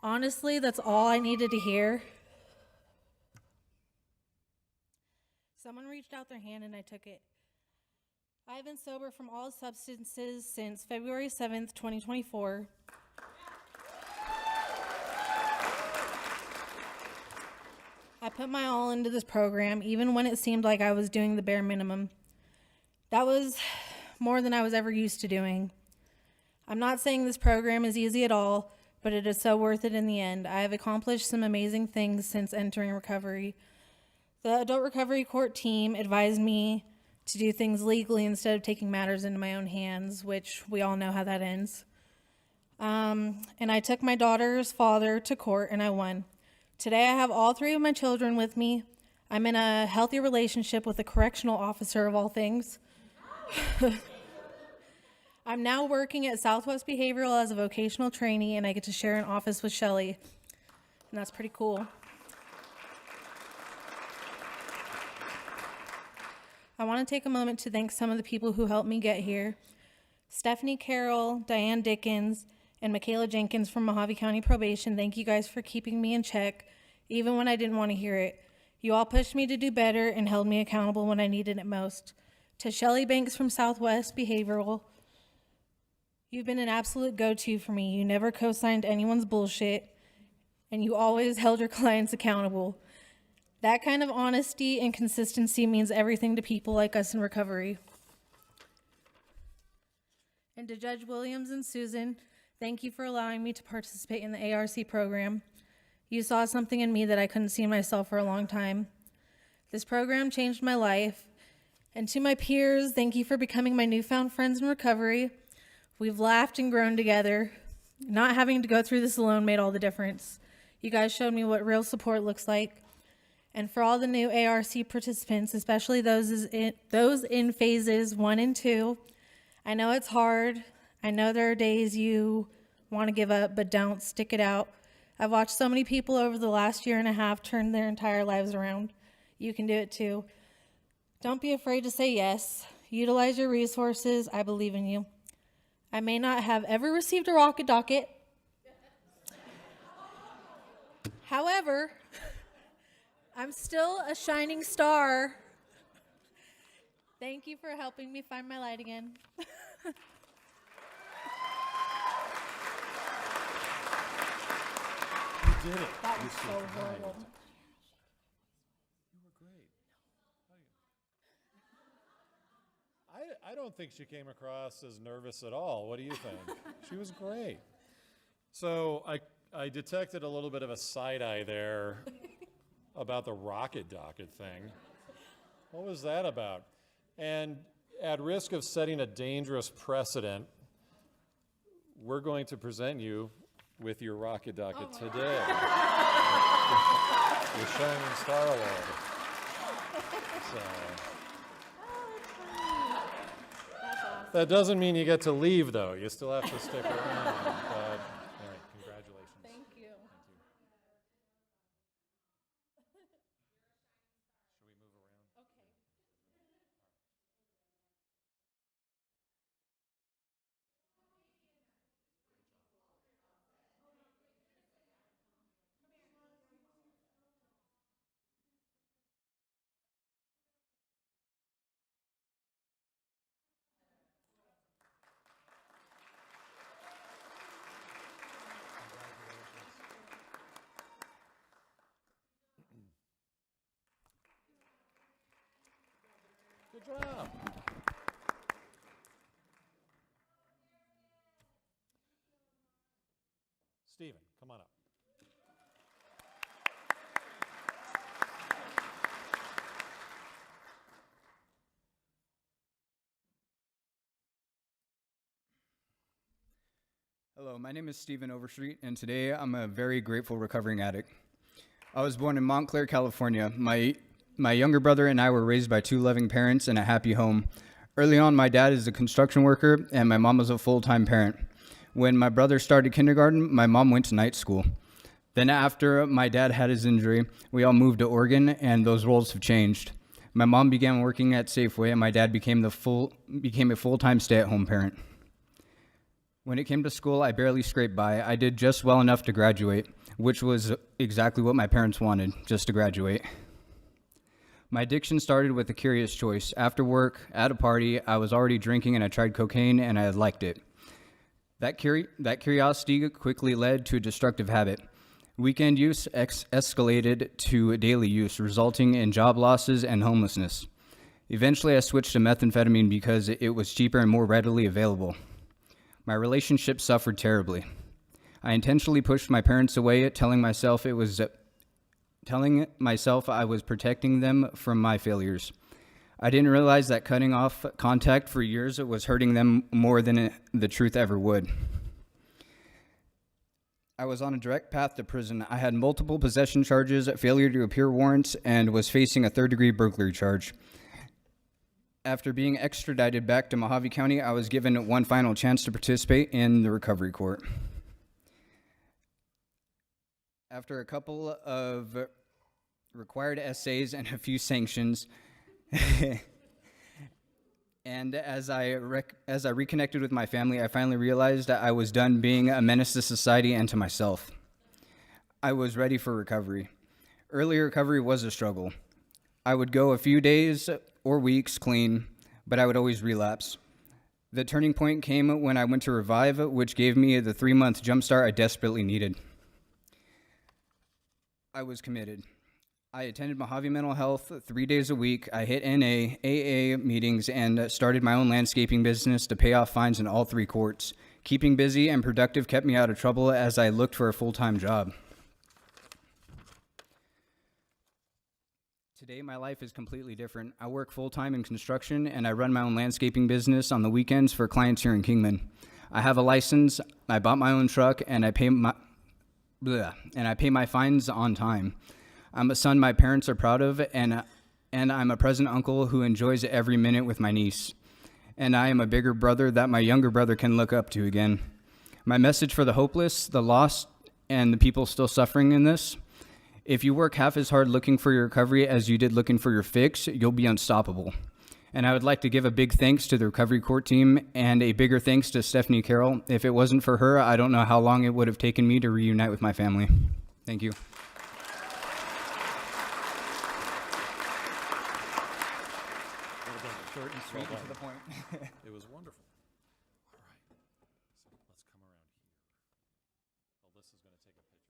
I: Honestly, that's all I needed to hear. Someone reached out their hand and I took it. I have been sober from all substances since February 7th, 2024. I put my all into this program, even when it seemed like I was doing the bare minimum. That was more than I was ever used to doing. I'm not saying this program is easy at all, but it is so worth it in the end. I have accomplished some amazing things since entering recovery. The Adult Recovery Court team advised me to do things legally instead of taking matters into my own hands, which we all know how that ends. And I took my daughter's father to court and I won. Today I have all 3 of my children with me. I'm in a healthy relationship with a correctional officer of all things. I'm now working at Southwest Behavioral as a vocational trainee, and I get to share an office with Shelly, and that's pretty cool. I want to take a moment to thank some of the people who helped me get here. Stephanie Carroll, Diane Dickens, and Michaela Jenkins from Mojave County Probation. Thank you guys for keeping me in check, even when I didn't want to hear it. You all pushed me to do better and held me accountable when I needed it most. To Shelly Banks from Southwest Behavioral, you've been an absolute go-to for me. You never co-signed anyone's bullshit, and you always held your clients accountable. That kind of honesty and consistency means everything to people like us in recovery. And to Judge Williams and Susan, thank you for allowing me to participate in the ARC program. You saw something in me that I couldn't see in myself for a long time. This program changed my life. And to my peers, thank you for becoming my newfound friends in recovery. We've laughed and grown together. Not having to go through this alone made all the difference. You guys showed me what real support looks like. And for all the new ARC participants, especially those in phases 1 and 2, I know it's hard. I know there are days you want to give up, but don't. Stick it out. I've watched so many people over the last 1.5 years turn their entire lives around. You can do it too. Don't be afraid to say yes. Utilize your resources. I believe in you. I may not have ever received a rocket docket. However, I'm still a shining star. Thank you for helping me find my light again.
B: You did it.
I: That was so horrible.
B: I don't think she came across as nervous at all. What do you think? She was great. So I detected a little bit of a side eye there about the rocket docket thing. What was that about? And at risk of setting a dangerous precedent, we're going to present you with your rocket docket today. Your Shining Star Award. So. That doesn't mean you get to leave, though. You still have to stick around. But, all right, congratulations.
I: Thank you.
B: Should we move around?
I: Okay.
B: Good job. Stephen, come on up.
J: Hello, my name is Stephen Overstreet, and today I'm a very grateful recovering addict. I was born in Montclair, California. My younger brother and I were raised by 2 loving parents in a happy home. Early on, my dad is a construction worker, and my mom was a full-time parent. When my brother started kindergarten, my mom went to night school. Then after my dad had his injury, we all moved to Oregon, and those roles have changed. My mom began working at Safeway, and my dad became a full-time stay-at-home parent. When it came to school, I barely scraped by. I did just well enough to graduate, which was exactly what my parents wanted, just to graduate. My addiction started with a curious choice. After work, at a party, I was already drinking and I tried cocaine and I liked it. That curiosity quickly led to a destructive habit. Weekend use escalated to daily use, resulting in job losses and homelessness. Eventually, I switched to methamphetamine because it was cheaper and more readily available. My relationship suffered terribly. I intentionally pushed my parents away, telling myself I was protecting them from my failures. I didn't realize that cutting off contact for years was hurting them more than the truth ever would. I was on a direct path to prison. I had multiple possession charges, failure to appear warrants, and was facing a third-degree burglary charge. After being extradited back to Mojave County, I was given one final chance to participate in the recovery court. After a couple of required essays and a few sanctions, and as I reconnected with my family, I finally realized that I was done being a menace to society and to myself. I was ready for recovery. Early recovery was a struggle. I would go a few days or weeks clean, but I would always relapse. The turning point came when I went to Revive, which gave me the 3-month jumpstart I desperately needed. I was committed. I attended Mojave Mental Health 3 days a week. I hit NA, AA meetings, and started my own landscaping business to pay off fines in all 3 courts. Keeping busy and productive kept me out of trouble as I looked for a full-time job. Today, my life is completely different. I work full-time in construction, and I run my own landscaping business on the weekends for clients here in Kingman. I have a license, I bought my own truck, and I pay my fines on time. I'm a son my parents are proud of, and I'm a present uncle who enjoys every minute with my niece. And I am a bigger brother that my younger brother can look up to again. My message for the hopeless, the lost, and the people still suffering in this: if you work half as hard looking for your recovery as you did looking for your fix, you'll be unstoppable. And I would like to give a big thanks to the recovery court team and a bigger thanks to Stephanie Carroll. If it wasn't for her, I don't know how long it would have taken me to reunite with my family. Thank you.
B: Short and sweet
J: to the point.
B: It was wonderful. All right, so let's come around here. Alyssa's going to take a picture.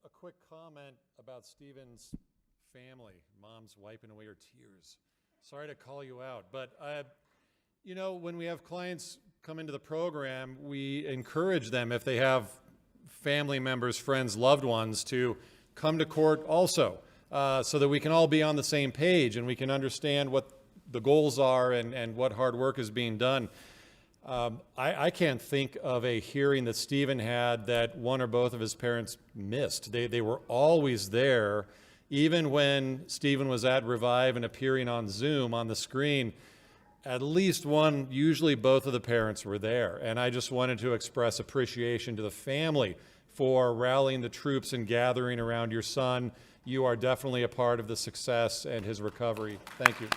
B: A quick comment about Stephen's family. Mom's wiping away her tears. Sorry to call you out, but you know, when we have clients come into the program, we encourage them, if they have family members, friends, loved ones, to come to court also, so that we can all be on the same page and we can understand what the goals are and what hard work is being done. I can't think of a hearing that Stephen had that one or both of his parents missed. They were always there. Even when Stephen was at Revive and appearing on Zoom on the screen, at least one, usually both of the parents were there. And I just wanted to express appreciation to the family for rallying the troops and gathering around your son. You are definitely a part of the success and his recovery. Thank you.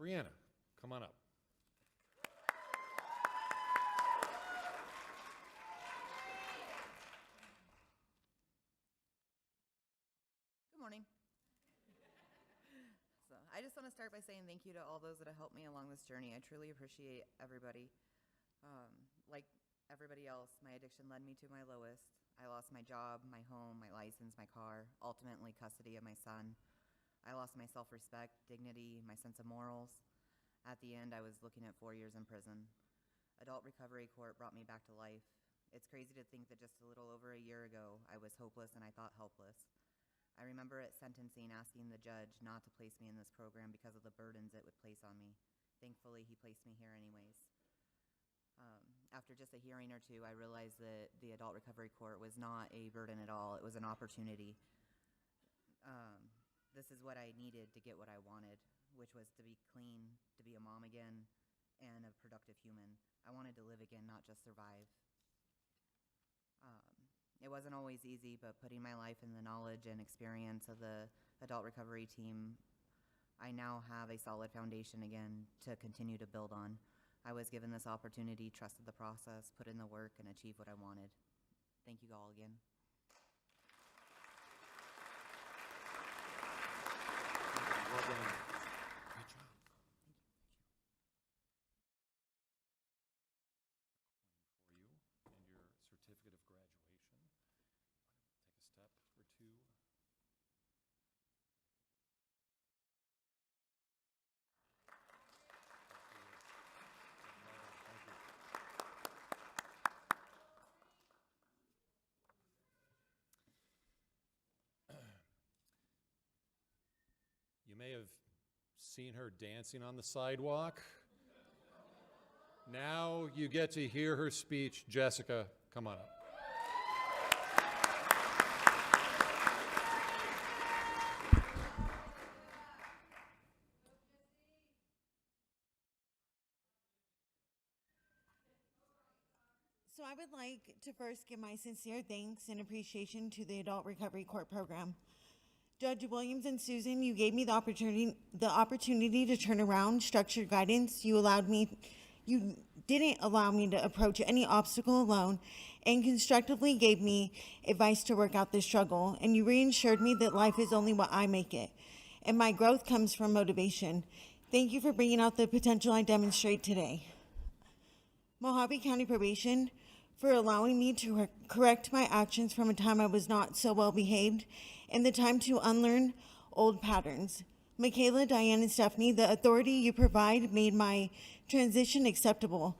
B: Brianna, come on up.
K: Good morning. So I just want to start by saying thank you to all those that have helped me along this journey. I truly appreciate everybody. Like everybody else, my addiction led me to my lowest. I lost my job, my home, my license, my car, ultimately custody of my son. I lost my self-respect, dignity, my sense of morals. At the end, I was looking at 4 years in prison. Adult recovery court brought me back to life. It's crazy to think that just a little over a year ago, I was hopeless and I thought helpless. I remember at sentencing asking the judge not to place me in this program because of the burdens it would place on me. Thankfully, he placed me here anyways. After just a hearing or two, I realized that the adult recovery court was not a burden at all. It was an opportunity. This is what I needed to get what I wanted, which was to be clean, to be a mom again, and a productive human. I wanted to live again, not just survive. It wasn't always easy, but putting my life in the knowledge and experience of the adult recovery team, I now have a solid foundation again to continue to build on. I was given this opportunity, trusted the process, put in the work, and achieved what I wanted. Thank you all again.
B: Well done. Great job. For you and your certificate of graduation. Take a step or two. You may have seen her dancing on the sidewalk. Now you get to hear her speech. Jessica, come on up.
L: So I would like to first give my sincere thanks and appreciation to the Adult Recovery Court Program. Judge Williams and Susan, you gave me the opportunity to turn around structured guidance. You didn't allow me to approach any obstacle alone and constructively gave me advice to work out the struggle. And you reassured me that life is only what I make it. And my growth comes from motivation. Thank you for bringing out the potential I demonstrate today. Mojave County Probation, for allowing me to correct my actions from a time I was not so well behaved, and the time to unlearn old patterns. Michaela, Diane, and Stephanie, the authority you provide made my transition acceptable.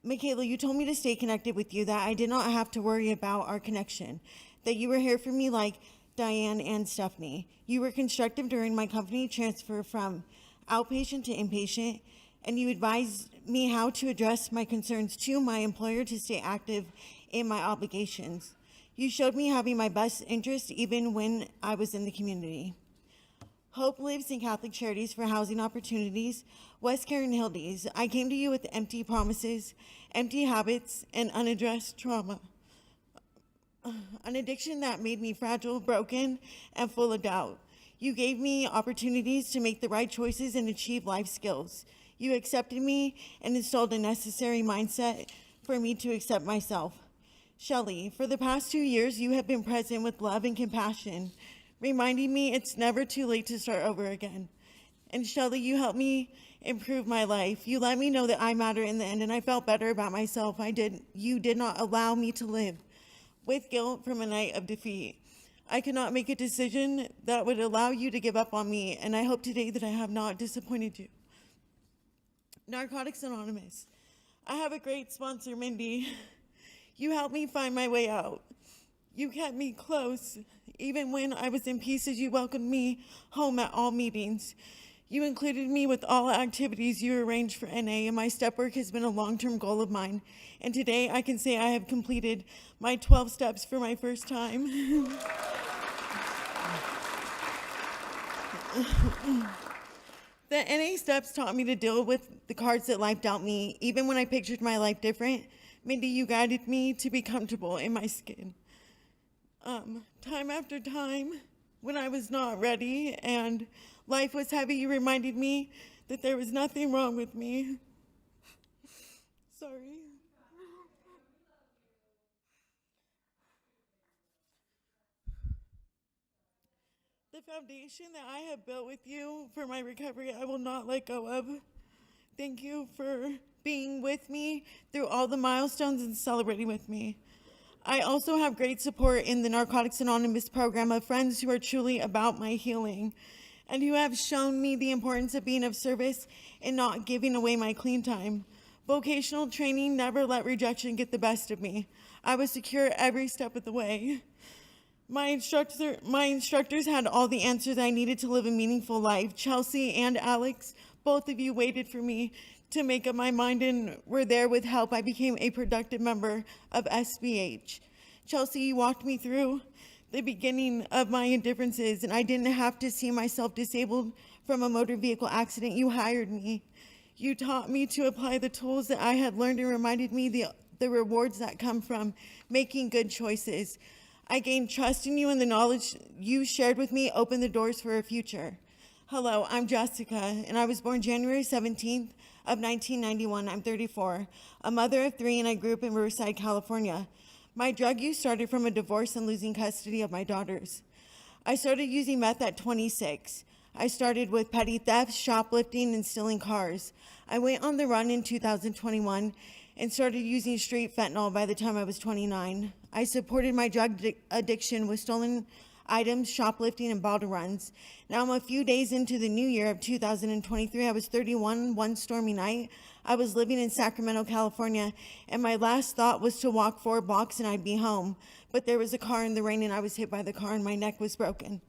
L: Michaela, you told me to stay connected with you, that I did not have to worry about our connection, that you were here for me like Diane and Stephanie. You were constructive during my company transfer from outpatient to inpatient, and you advised me how to address my concerns to my employer to stay active in my obligations. You showed me having my best interest even when I was in the community. Hope lives in Catholic Charities for Housing Opportunities, West Karen Hildes. I came to you with empty promises, empty habits, and unaddressed trauma. An addiction that made me fragile, broken, and full of doubt. You gave me opportunities to make the right choices and achieve life skills. You accepted me and installed a necessary mindset for me to accept myself. Shelley, for the past 2 years, you have been present with love and compassion, reminding me it's never too late to start over again. And Shelley, you helped me improve my life. You let me know that I matter in the end, and I felt better about myself. You did not allow me to live with guilt from a night of defeat. I could not make a decision that would allow you to give up on me, and I hope today that I have not disappointed you. Narcotics Anonymous. I have a great sponsor, Mindy. You helped me find my way out. You kept me close. Even when I was in pieces, you welcomed me home at all meetings. You included me with all activities you arranged for NA, and my step work has been a long-term goal of mine. And today I can say I have completed my 12 steps for my first time. The NA steps taught me to deal with the cards that life dealt me. Even when I pictured my life different, Mindy, you guided me to be comfortable in my skin. Time after time, when I was not ready and life was heavy, you reminded me that there was nothing wrong with me. Sorry. The foundation that I have built with you for my recovery, I will not let go of. Thank you for being with me through all the milestones and celebrating with me. I also have great support in the Narcotics Anonymous program of friends who are truly about my healing and who have shown me the importance of being of service and not giving away my clean time. Vocational training never let rejection get the best of me. I was secure every step of the way. My instructors had all the answers I needed to live a meaningful life. Chelsea and Alex, both of you waited for me to make up my mind and were there with help. I became a productive member of SBH. Chelsea, you walked me through the beginning of my indifferences, and I didn't have to see myself disabled from a motor vehicle accident. You hired me. You taught me to apply the tools that I had learned and reminded me the rewards that come from making good choices. I gained trust in you, and the knowledge you shared with me opened the doors for a future. Hello, I'm Jessica, and I was born January 17th of 1991. I'm 34, a mother of 3, and I grew up in Riverside, California. My drug use started from a divorce and losing custody of my daughters. I started using meth at 26. I started with petty theft, shoplifting, and stealing cars. I went on the run in 2021 and started using street fentanyl by the time I was 29. I supported my drug addiction with stolen items, shoplifting, and bottle runs. Now I'm a few days into the new year of 2023. I was 31 one stormy night. I was living in Sacramento, California, and my last thought was to walk 4 blocks and I'd be home. But there was a car in the rain, and I was hit by the car, and my neck was broken.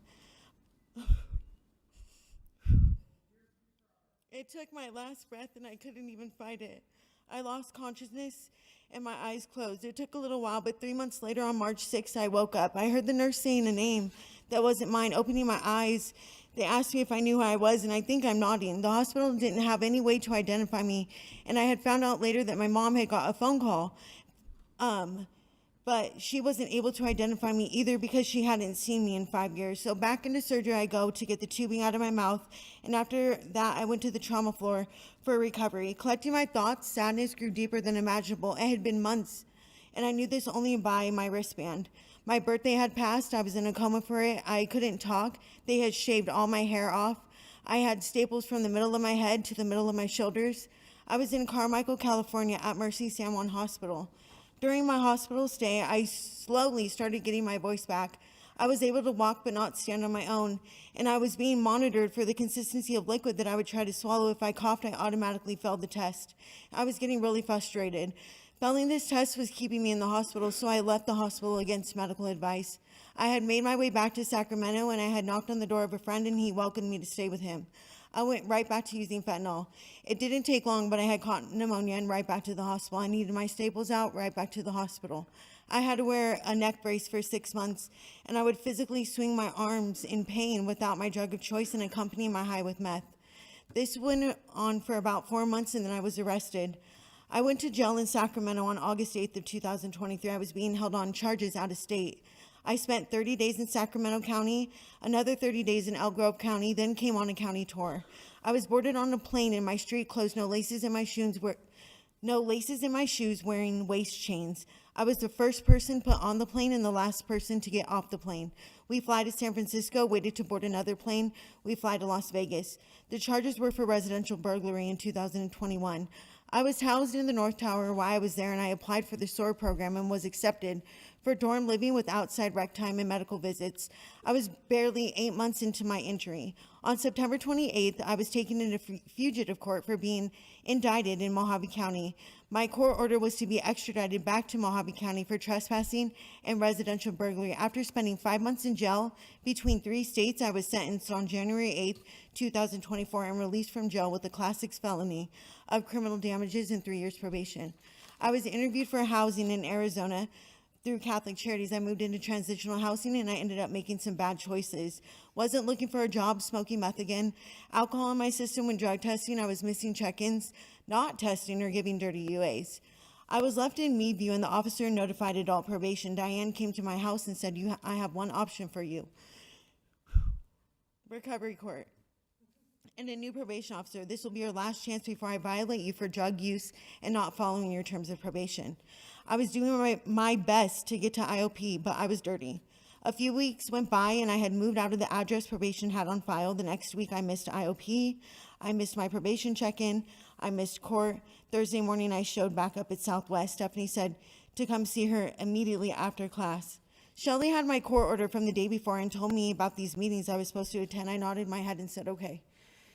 L: It took my last breath, and I couldn't even fight it. I lost consciousness, and my eyes closed. It took a little while, but 3 months later, on March 6th, I woke up. I heard the nurse saying a name that wasn't mine. Opening my eyes, they asked me if I knew who I was, and I think I'm nodding. The hospital didn't have any way to identify me, and I had found out later that my mom had got a phone call. But she wasn't able to identify me either because she hadn't seen me in 5 years. So back into surgery I go to get the tubing out of my mouth, and after that I went to the trauma floor for recovery. Collecting my thoughts, sadness grew deeper than imaginable. It had been months, and I knew this only by my wristband. My birthday had passed. I was in a coma for it. I couldn't talk. They had shaved all my hair off. I had staples from the middle of my head to the middle of my shoulders. I was in Carmichael, California at Mercy San Juan Hospital. During my hospital stay, I slowly started getting my voice back. I was able to walk but not stand on my own, and I was being monitored for the consistency of liquid that I would try to swallow. If I coughed, I automatically failed the test. I was getting really frustrated. Failing this test was keeping me in the hospital, so I left the hospital against medical advice. I had made my way back to Sacramento, and I had knocked on the door of a friend, and he welcomed me to stay with him. I went right back to using fentanyl. It didn't take long, but I had caught pneumonia and right back to the hospital. I needed my staples out, right back to the hospital. I had to wear a neck brace for 6 months, and I would physically swing my arms in pain without my drug of choice and accompany my high with meth. This went on for about 4 months, and then I was arrested. I went to jail in Sacramento on August 8th of 2023. I was being held on charges out of state. I spent 30 days in Sacramento County, another 30 days in Elk Grove County, then came on a county tour. I was boarded on a plane in my street clothes, no laces in my shoes, wearing waist chains. I was the first person put on the plane and the last person to get off the plane. We fly to San Francisco, waited to board another plane. We fly to Las Vegas. The charges were for residential burglary in 2021. I was housed in the North Tower while I was there, and I applied for the SOAR program and was accepted for dorm living with outside rec time and medical visits. I was barely 8 months into my injury. On September 28th, I was taken into fugitive court for being indicted in Mojave County. My court order was to be extradited back to Mojave County for trespassing and residential burglary. After spending 5 months in jail between 3 states, I was sentenced on January 8th, 2024, and released from jail with a Class 6 felony of criminal damages and 3 years probation. I was interviewed for housing in Arizona. Through Catholic Charities, I moved into transitional housing, and I ended up making some bad choices. Wasn't looking for a job, smoking meth again, alcohol in my system when drug testing. I was missing check-ins, not testing or giving dirty UAs. I was left in Meadview, and the officer notified adult probation. Diane came to my house and said, I have one option for you. Recovery court. And a new probation officer. This will be your last chance before I violate you for drug use and not following your terms of probation. I was doing my best to get to IOP, but I was dirty. A few weeks went by, and I had moved out of the address probation had on file. The next week, I missed IOP. I missed my probation check-in. I missed court. Thursday morning, I showed back up at Southwest. Stephanie said to come see her immediately after class. Shelly had my court order from the day before and told me about these meetings I was supposed to attend. I nodded my head and said, okay.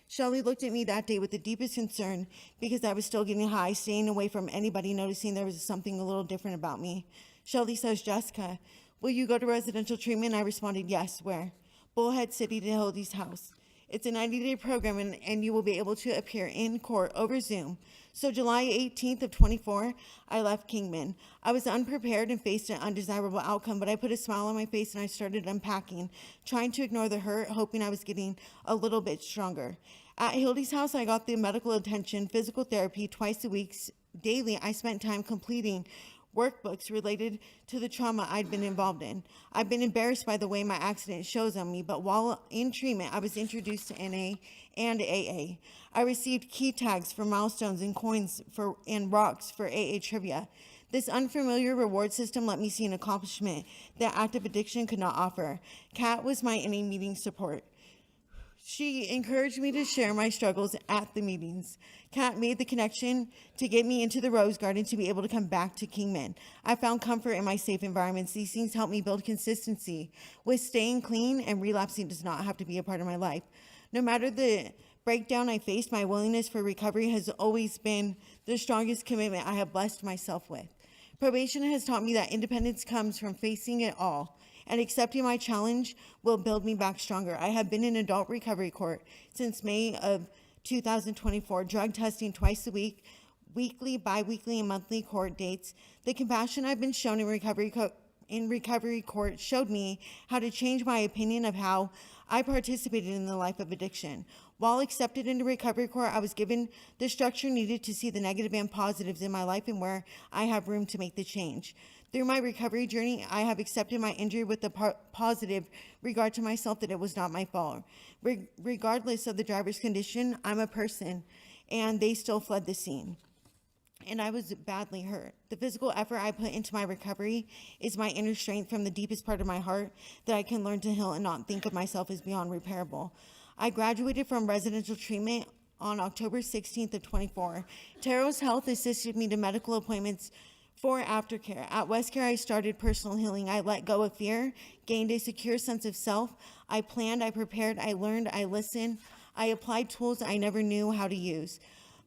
L: Shelly looked at me that day with the deepest concern because I was still getting high, staying away from anybody noticing there was something a little different about me. Shelly says, Jessica, will you go to residential treatment? I responded, yes. Where? Bullhead City to Hildy's house. It's a 90-day program, and you will be able to appear in court over Zoom. So July 18th of 24, I left Kingman. I was unprepared and faced an undesirable outcome, but I put a smile on my face and I started unpacking, trying to ignore the hurt, hoping I was getting a little bit stronger. At Hildy's house, I got the medical attention, physical therapy twice a week. Daily, I spent time completing workbooks related to the trauma I'd been involved in. I've been embarrassed by the way my accident shows on me, but while in treatment, I was introduced to NA and AA. I received key tags for milestones and coins and rocks for AA trivia. This unfamiliar reward system let me see an accomplishment that active addiction could not offer. Kat was my NA meeting support. She encouraged me to share my struggles at the meetings. Kat made the connection to get me into the Rose Garden to be able to come back to Kingman. I found comfort in my safe environments. These things helped me build consistency with staying clean, and relapsing does not have to be a part of my life. No matter the breakdown I faced, my willingness for recovery has always been the strongest commitment I have blessed myself with. Probation has taught me that independence comes from facing it all, and accepting my challenge will build me back stronger. I have been in adult recovery court since May of 2024, drug testing twice a week, weekly, bi-weekly, and monthly court dates. The compassion I've been shown in recovery court showed me how to change my opinion of how I participated in the life of addiction. While accepted into recovery court, I was given the structure needed to see the negative and positives in my life and where I have room to make the change. Through my recovery journey, I have accepted my injury with the positive regard to myself that it was not my fault. Regardless of the driver's condition, I'm a person, and they still fled the scene. And I was badly hurt. The physical effort I put into my recovery is my inner strength from the deepest part of my heart that I can learn to heal and not think of myself as beyond repairable. I graduated from residential treatment on October 16th of 24. Taro's Health assisted me to medical appointments for aftercare. At Westcare, I started personal healing. I let go of fear, gained a secure sense of self. I planned, I prepared, I learned, I listened. I applied tools I never knew how to use.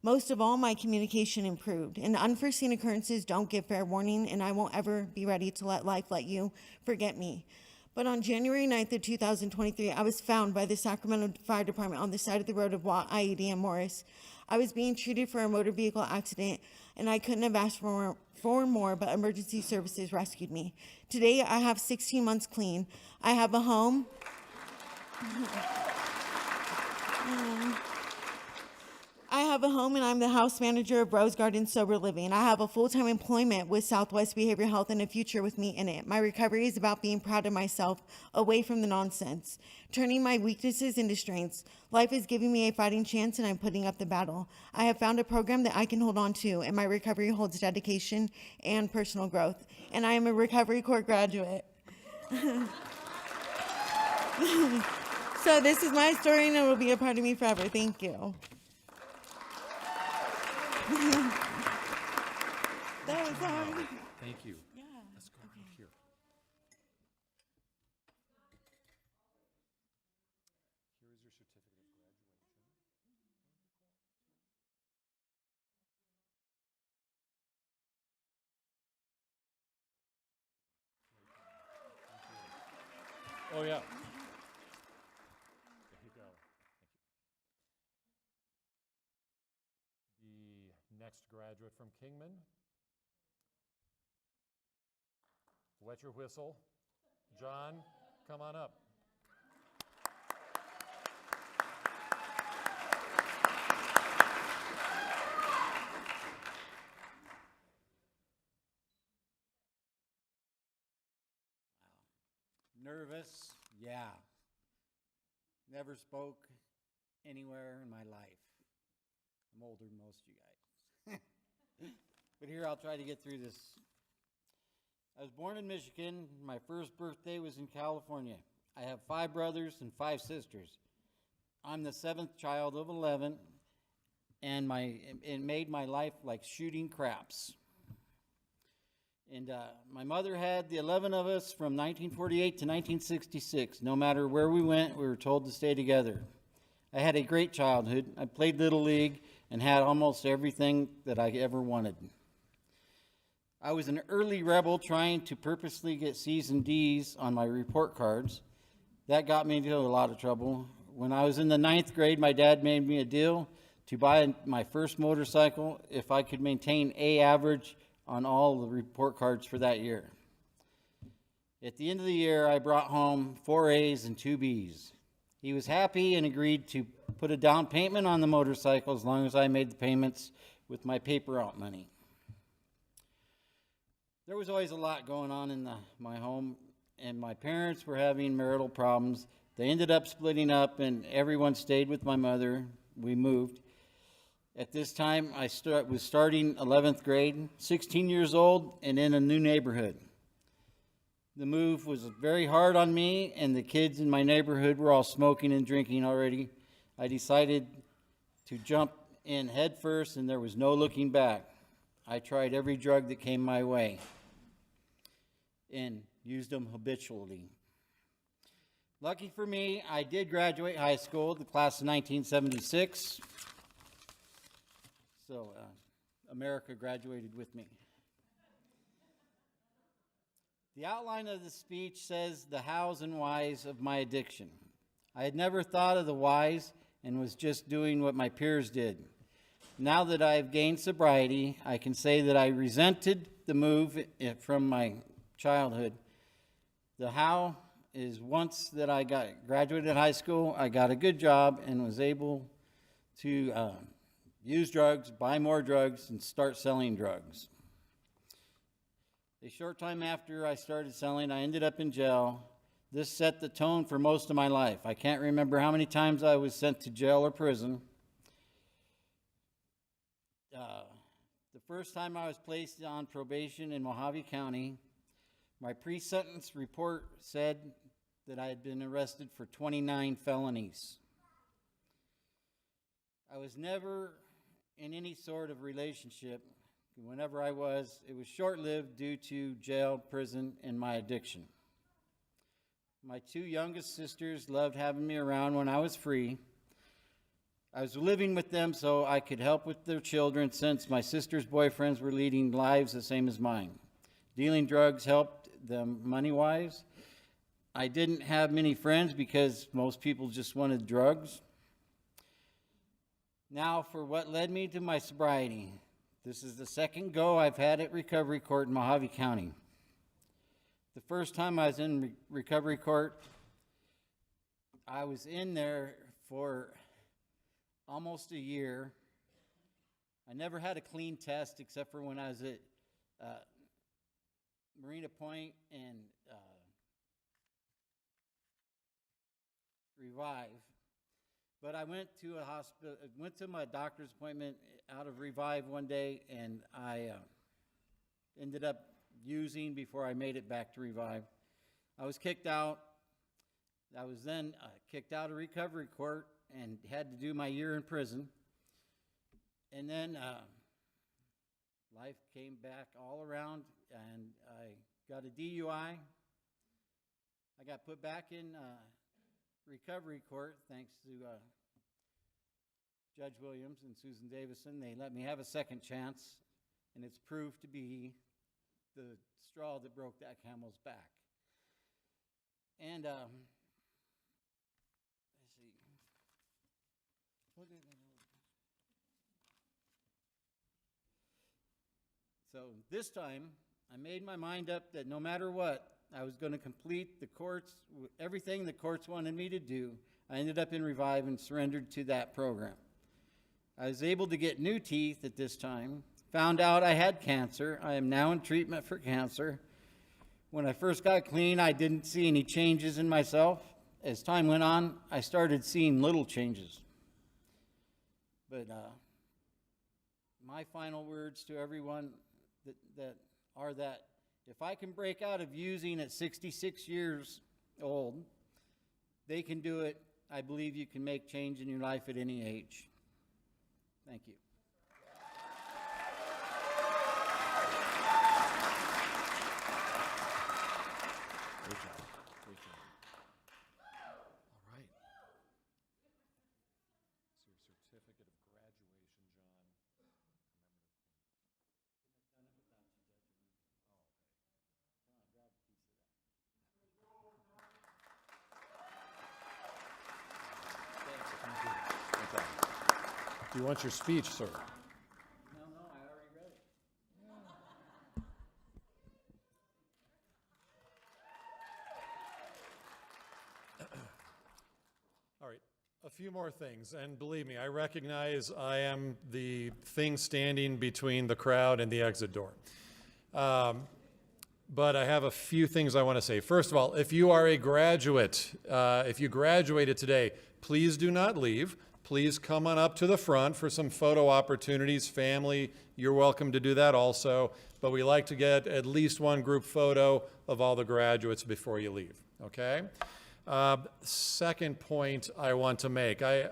L: Most of all, my communication improved. And unforeseen occurrences don't give fair warning, and I won't ever be ready to let life let you forget me. But on January 9th of 2023, I was found by the Sacramento Fire Department on the side of the road of Watt, IED, and Morris. I was being treated for a motor vehicle accident, and I couldn't have asked for more, but emergency services rescued me. Today, I have 16 months clean. I have a home. I have a home, and I'm the house manager of Rose Garden Sober Living. I have a full-time employment with Southwest Behavioral Health and a future with me in it. My recovery is about being proud of myself, away from the nonsense, turning my weaknesses into strengths. Life is giving me a fighting chance, and I'm putting up the battle. I have found a program that I can hold on to, and my recovery holds dedication and personal growth. And I am a recovery court graduate. So this is my story, and it will be a part of me forever. Thank you. That was hard.
B: Thank you.
L: Yeah.
B: Let's go right here. Here is your certificate of graduation. Oh, yeah. There you go. Thank you. The next graduate from Kingman. Wet your whistle. John, come on up.
M: Nervous, yeah. Never spoke anywhere in my life. I'm older than most of you guys. But here, I'll try to get through this. I was born in Michigan. My first birthday was in California. I have 5 brothers and 5 sisters. I'm the 7th child of 11, and it made my life like shooting craps. And my mother had the 11 of us from 1948 to 1966. No matter where we went, we were told to stay together. I had a great childhood. I played Little League and had almost everything that I ever wanted. I was an early rebel trying to purposely get C's and D's on my report cards. That got me into a lot of trouble. When I was in the 9th grade, my dad made me a deal to buy my first motorcycle if I could maintain A average on all the report cards for that year. At the end of the year, I brought home 4 A's and 2 B's. He was happy and agreed to put a down payment on the motorcycle as long as I made the payments with my paper out money. There was always a lot going on in my home, and my parents were having marital problems. They ended up splitting up, and everyone stayed with my mother. We moved. At this time, I was starting 11th grade, 16 years old, and in a new neighborhood. The move was very hard on me, and the kids in my neighborhood were all smoking and drinking already. I decided to jump in head first, and there was no looking back. I tried every drug that came my way and used them habitually. Lucky for me, I did graduate high school, the class of 1976. So America graduated with me. The outline of the speech says the hows and whys of my addiction. I had never thought of the whys and was just doing what my peers did. Now that I've gained sobriety, I can say that I resented the move from my childhood. The how is once that I graduated high school, I got a good job and was able to use drugs, buy more drugs, and start selling drugs. A short time after I started selling, I ended up in jail. This set the tone for most of my life. I can't remember how many times I was sent to jail or prison. The first time I was placed on probation in Mojave County, my pre-sentence report said that I had been arrested for 29 felonies. I was never in any sort of relationship. Whenever I was, it was short-lived due to jail, prison, and my addiction. My two youngest sisters loved having me around when I was free. I was living with them so I could help with their children since my sisters' boyfriends were leading lives the same as mine. Dealing drugs helped them money-wise. I didn't have many friends because most people just wanted drugs. Now for what led me to my sobriety. This is the second go I've had at recovery court in Mojave County. The first time I was in recovery court, I was in there for almost a year. I never had a clean test except for when I was at Marina Point and Revive. But I went to a hospital, went to my doctor's appointment out of Revive one day, and I ended up using before I made it back to Revive. I was kicked out. I was then kicked out of recovery court and had to do my year in prison. And then life came back all around, and I got a DUI. I got put back in recovery court thanks to Judge Williams and Susan Davison. They let me have a second chance, and it's proved to be the straw that broke that camel's back. And let's see. So this time, I made my mind up that no matter what, I was going to complete the courts, everything the courts wanted me to do. I ended up in Revive and surrendered to that program. I was able to get new teeth at this time, found out I had cancer. I am now in treatment for cancer. When I first got clean, I didn't see any changes in myself. As time went on, I started seeing little changes. But my final words to everyone that are that if I can break out of using at 66 years old, they can do it. I believe you can make change in your life at any age. Thank you.
C: Great job. Great job. All right.
B: It's your certificate of graduation, John.
C: Do you want your speech, sir?
M: No, I already read it.
B: All right. A few more things, and believe me, I recognize I am the thing standing between the crowd and the exit door. But I have a few things I want to say. First of all, if you are a graduate, if you graduated today, please do not leave. Please come on up to the front for some photo opportunities. Family, you're welcome to do that also. But we like to get at least one group photo of all the graduates before you leave, okay? Second point I want to make. I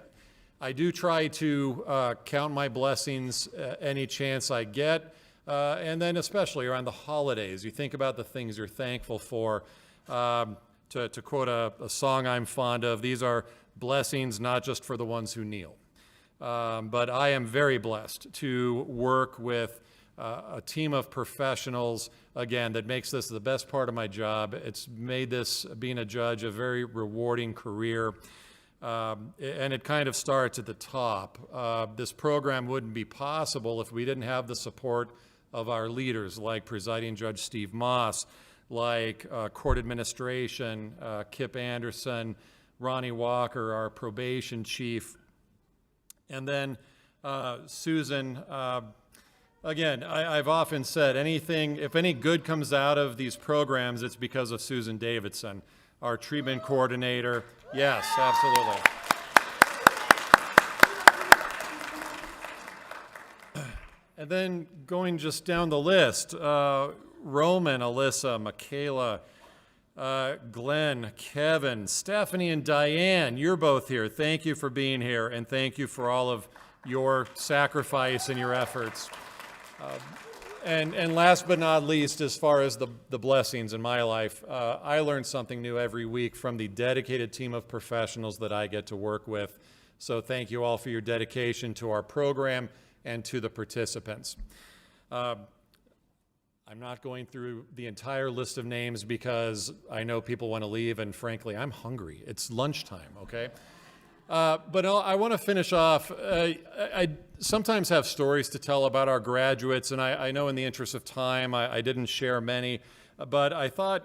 B: do try to count my blessings any chance I get. And then especially around the holidays, you think about the things you're thankful for. To quote a song I'm fond of, these are blessings not just for the ones who kneel. But I am very blessed to work with a team of professionals, again, that makes this the best part of my job. It's made this, being a judge, a very rewarding career. And it kind of starts at the top. This program wouldn't be possible if we didn't have the support of our leaders, like Presiding Judge Steve Moss, like court administration, Kip Anderson, Ronnie Walker, our probation chief, and then Susan. Again, I've often said if any good comes out of these programs, it's because of Susan Davidson, our treatment coordinator. Yes, absolutely. And then going just down the list, Roman, Alyssa, Michaela, Glenn, Kevin, Stephanie, and Diane, you're both here. Thank you for being here, and thank you for all of your sacrifice and your efforts. And last but not least, as far as the blessings in my life, I learn something new every week from the dedicated team of professionals that I get to work with. So thank you all for your dedication to our program and to the participants. I'm not going through the entire list of names because I know people want to leave, and frankly, I'm hungry. It's lunchtime, okay? But I want to finish off. I sometimes have stories to tell about our graduates, and I know in the interest of time, I didn't share many, but I thought,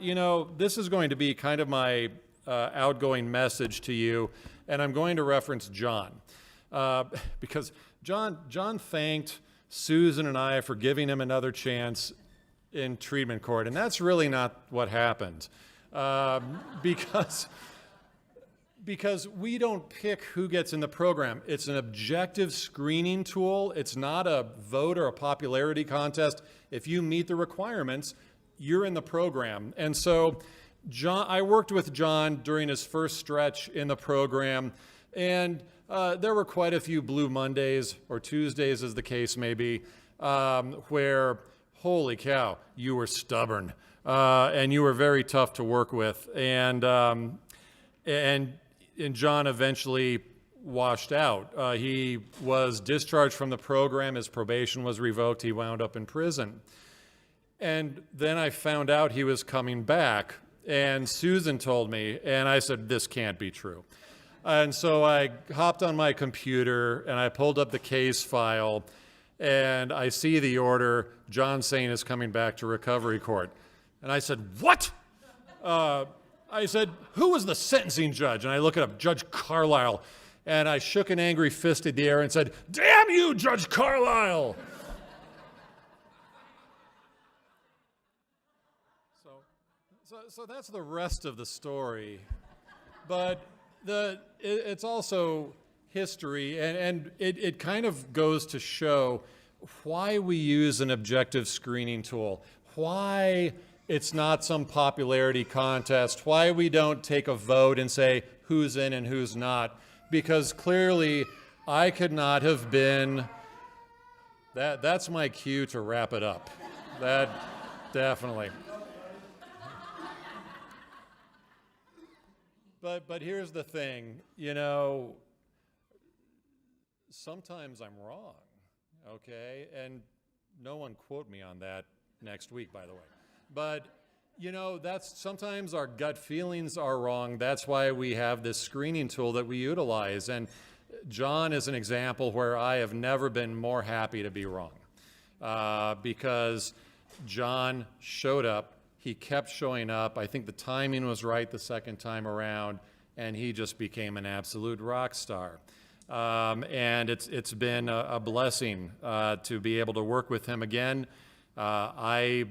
B: this is going to be kind of my outgoing message to you, and I'm going to reference John, because John thanked Susan and I for giving him another chance in treatment court, and that's really not what happened, because we don't pick who gets in the program. It's an objective screening tool. It's not a vote or a popularity contest. If you meet the requirements, you're in the program. And so I worked with John during his first stretch in the program, and there were quite a few Blue Mondays, or Tuesdays as the case may be, where, holy cow, you were stubborn, and you were very tough to work with. And John eventually washed out. He was discharged from the program. His probation was revoked. He wound up in prison. And then I found out he was coming back, and Susan told me, and I said, this can't be true. And so I hopped on my computer, and I pulled up the case file, and I see the order, John Sain is coming back to recovery court. And I said, what? I said, who was the sentencing judge? And I look it up, Judge Carlisle. And I shook an angry fist at the air and said, damn you, Judge Carlisle! So that's the rest of the story. But it's also history, and it kind of goes to show why we use an objective screening tool, why it's not some popularity contest, why we don't take a vote and say who's in and who's not, because clearly I could not have been, that's my cue to wrap it up. That, definitely. But here's the thing, sometimes I'm wrong, okay? And no one quote me on that next week, by the way. But, that's sometimes our gut feelings are wrong. That's why we have this screening tool that we utilize. And John is an example where I have never been more happy to be wrong, because John showed up. He kept showing up. I think the timing was right the second time around, and he just became an absolute rock star. And it's been a blessing to be able to work with him again. I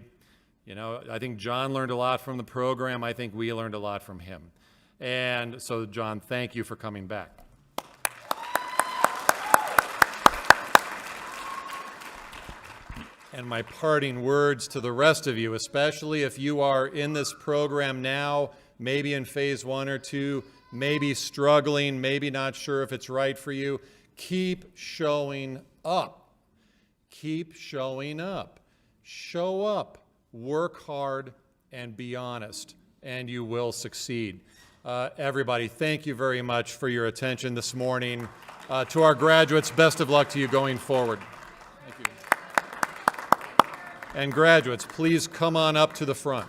B: think John learned a lot from the program. I think we learned a lot from him. And so, John, thank you for coming back. And my parting words to the rest of you, especially if you are in this program now, maybe in phase 1 or 2, maybe struggling, maybe not sure if it's right for you, keep showing up. Keep showing up. Show up, work hard, and be honest, and you will succeed. Everybody, thank you very much for your attention this morning. To our graduates, best of luck to you going forward. Thank you. And graduates, please come on up to the front.